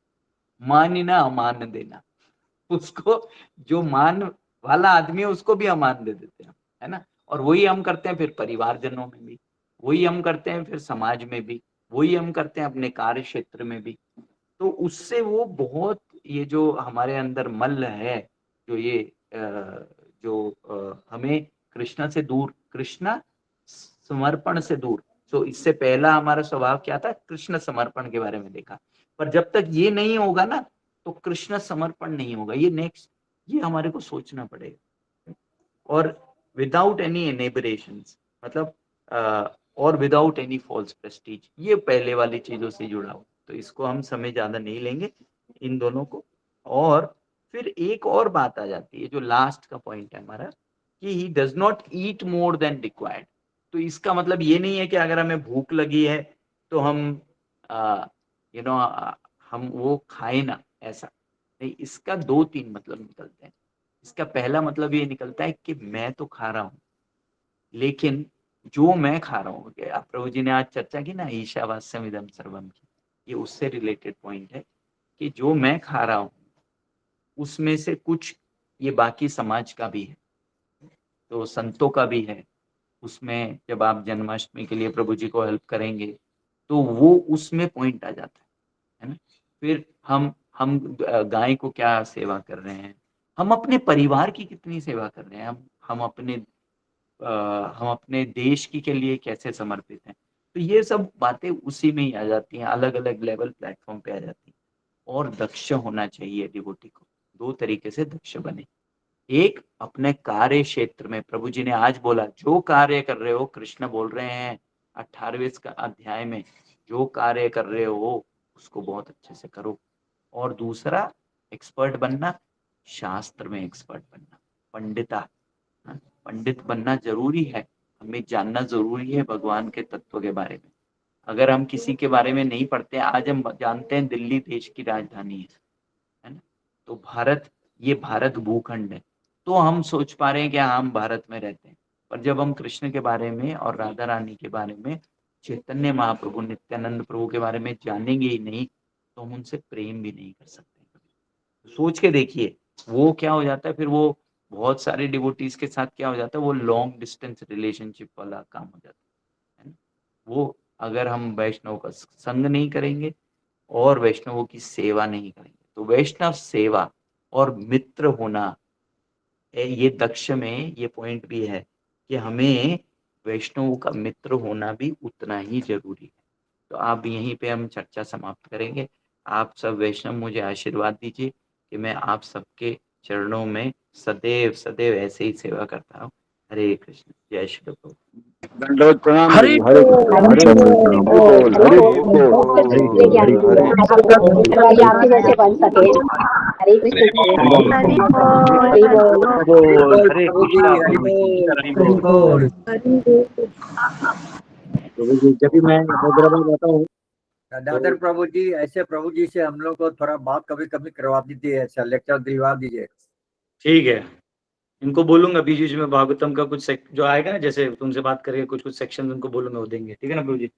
G: मानना अमान देना। उसको जो मान वाला आदमी है उसको भी अमान दे देते हैं, है ना। और वही हम करते हैं फिर परिवारजनों में भी, वही हम करते हैं फिर समाज में भी, वही हम करते हैं अपने कार्य क्षेत्र में भी। तो उससे वो बहुत, ये जो हमारे अंदर मल है, जो ये हमें कृष्णा से दूर, कृष्णा समर्पण से दूर। तो इससे पहला हमारा स्वभाव क्या था, कृष्ण समर्पण के बारे में देखा। पर जब तक ये नहीं होगा ना तो कृष्ण समर्पण नहीं होगा। ये नेक्स्ट, ये हमारे को सोचना पड़ेगा। और विदाउट एनी एनेबरेशंस, मतलब और विदाउट एनी फॉल्स प्रेस्टीज, ये पहले वाली चीजों से जुड़ा हो। तो इसको हम समय ज्यादा नहीं लेंगे इन दोनों को। और फिर एक और बात आ जाती है जो लास्ट का पॉइंट है हमारा, कि he does not eat more than required. तो इसका मतलब ये नहीं है कि अगर हमें भूख लगी है तो हम हम वो खाए ना, ऐसा नहीं, इसका 2-3 मतलब निकलते हैं। इसका पहला मतलब ये निकलता है कि मैं तो खा रहा हूँ, लेकिन जो मैं खा रहा हूँ, प्रभु जी ने आज चर्चा की ना ईशावास्यम इदम सर्वम की, ये उससे रिलेटेड पॉइंट है कि जो मैं खा रहा हूँ उसमें से कुछ ये बाकी समाज का भी है, तो संतों का भी है। उसमें जब आप जन्माष्टमी के लिए प्रभु जी को हेल्प करेंगे तो वो उसमें पॉइंट आ जाता है ना। फिर हम गाय को क्या सेवा कर रहे हैं, हम अपने परिवार की कितनी सेवा कर रहे हैं, हम अपने देश की के लिए कैसे समर्पित हैं। तो ये सब बातें उसी में ही आ जाती हैं, अलग अलग लेवल प्लेटफॉर्म पे आ जाती हैं। और दक्ष होना चाहिए डिवोटी को, 2 तरीके से दक्ष बने। एक अपने कार्य क्षेत्र में, प्रभु जी ने आज बोला जो कार्य कर रहे हो, कृष्ण बोल रहे हैं 18वें अध्याय में, जो कार्य कर रहे हो उसको बहुत अच्छे से करो। और दूसरा एक्सपर्ट बनना, शास्त्र में एक्सपर्ट बनना, पंडिता, पंडित बनना जरूरी है। हमें जानना जरूरी है भगवान के तत्व के बारे में। अगर हम किसी के बारे में नहीं पढ़ते, आज हम जानते हैं दिल्ली देश की राजधानी है ना, तो ये भारत भूखंड है, तो हम सोच पा रहे हैं कि हम भारत में रहते हैं। पर जब हम कृष्ण के बारे में और राधा रानी के बारे में, चैतन्य महाप्रभु नित्यानंद प्रभु के बारे में जानेंगे ही नहीं, तो हम उनसे प्रेम भी नहीं कर सकते। सोच के देखिए वो क्या हो जाता है, फिर वो बहुत सारे डिवोटीज के साथ क्या हो जाता है, वो लॉन्ग डिस्टेंस रिलेशनशिप वाला काम हो जाता है ना। वो अगर हम वैष्णव का संग नहीं करेंगे और वैष्णवों की सेवा नहीं करेंगे, तो वैष्णव सेवा और मित्र होना, ये दक्ष में ये पॉइंट भी है कि हमें वैष्णवों का मित्र होना भी उतना ही जरूरी है। तो आप यहीं पे हम चर्चा समाप्त करेंगे। आप सब वैष्णव मुझे आशीर्वाद दीजिए कि मैं आप सबके चरणों में सदैव सदैव ऐसे ही सेवा करता हूँ। हरे कृष्ण, जय श्री प्रभु।
D: दंडवत प्रणाम
B: हरि
D: हरे कृष्ण हरे कृष्ण बोल हरे बोल
I: आपके जैसे बन सके। हरे कृष्ण।
C: हरि बोल।
G: हरे कृष्णा प्रभु जी, हरि बोल।
B: बोल।
A: प्रभु जी जब भी मैं हैदराबाद आता हूँ,
J: दादर प्रभु जी, ऐसे प्रभु जी से हम लोग को थोड़ा बात कभी कभी करवा दीजिए, अच्छा लेक्चर दिलवा दीजिए।
A: ठीक है, इनको बोलूंगा बीच बीच में भागवतम का कुछ जो आएगा ना, जैसे तुमसे बात करके कुछ सेक्शन उनको बोलूंगा, वो देंगे। ठीक है ना प्रभु जी?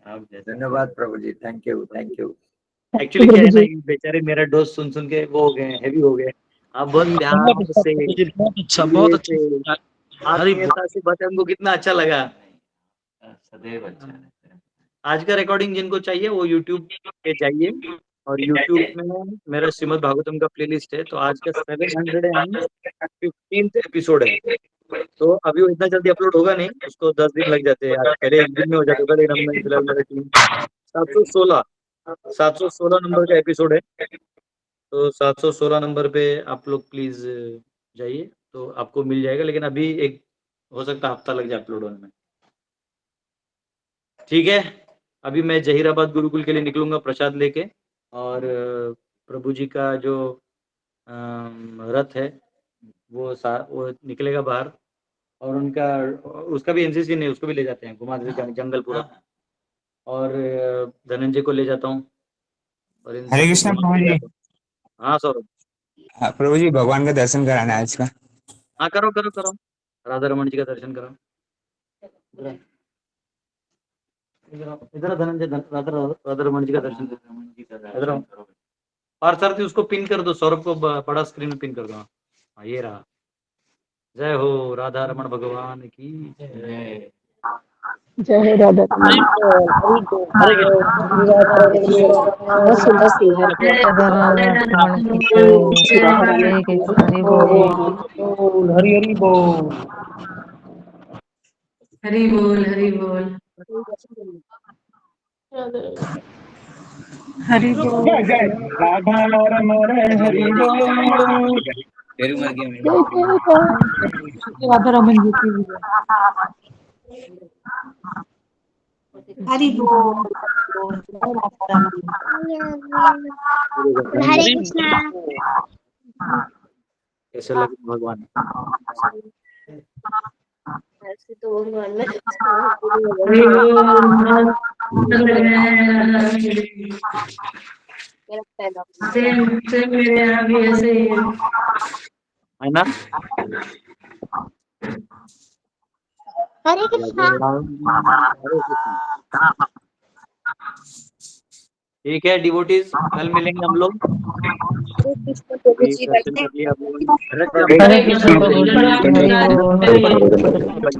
J: धन्यवाद प्रभु जी, thank you thank you.
A: Actually क्या है ना, बेचारे मेरा डोज सुन सुन के वो हो गए, हैवी हो गए। आप बहुत ध्यान से,
B: बहुत अच्छा।
A: आत्मीयता से बातें, उनको कितना अच्छा लगा।
G: सदैव अच्छा रहता है।
A: आज का रिकॉर्डिंग जिनको चाहिए वो यूट्यूब पे जाइए, और यूट्यूब में मेरा श्रीमद् भागवतम का प्लेलिस्ट है। तो आज का 715 एपिसोड है। तो अभी वो इतना जल्दी अपलोड होगा नहीं, उसको 10 दिन लग जाते हैं। पहले एक दिन में हो जाता था, लेकिन हमने फिलहाल मेरी टीम 716 नंबर का एपिसोड है। तो 716 नंबर पे आप लोग प्लीज जाइए, तो आपको मिल जाएगा। लेकिन अभी एक हो सकता है हफ्ता लग जाए अपलोड होने में। ठीक है, अभी मैं जहीराबाद गुरुकुल के लिए निकलूंगा प्रसाद लेके, और प्रभु जी का जो रथ है वो निकलेगा बाहर, और उसका भी एनसीसी नहीं, उसको भी ले जाते हैं, घुमा देते जंगल पूरा। और धनंजय को ले जाता हूँ। और
K: हरे कृष्णा प्रभु जी।
A: हाँ सौरभ।
K: प्रभु जी भगवान का दर्शन कराना है आज का।
A: हाँ करो करो करो, राधा रमन जी का दर्शन करो। इधर धनंजय, राधा रमन जी का दर्शन करो। और सर उसको पिन कर दो, सौरभ को बड़ा स्क्रीन में पिन कर दो। हाँ ये रहा। जय हो राधा रमन भगवान की जय।
C: जय राधा।
I: बहुत सुंदर सिंगर।
B: हरि हरि बोल।
E: हरि बोल हरि बोल
C: हरि बोल।
K: जय जय राधा रमण हरि बोल।
C: राधा रमन जी की
F: हरि बोल।
H: हरे कृष्णा।
A: कैसे लगे भगवान?
H: ऐसे तो भगवान में
E: सेम सेम मेरे यहाँ भी ऐसे ही
A: है ना?
I: हरे कृष्णा।
A: ठीक है डिवोटीज, कल मिलेंगे हम लोग।
I: प्रभु जी
A: दर्शन कर लिया आप लोगों ने।
B: हरे कृष्ण प्रभु जी,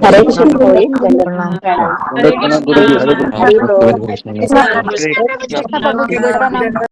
I: हरे कृष्ण प्रभु जी, प्रणाम।
E: हरे कृष्ण
I: हरि बोल।
B: हरे कृष्ण।
I: हरे कृष्ण प्रभु जी,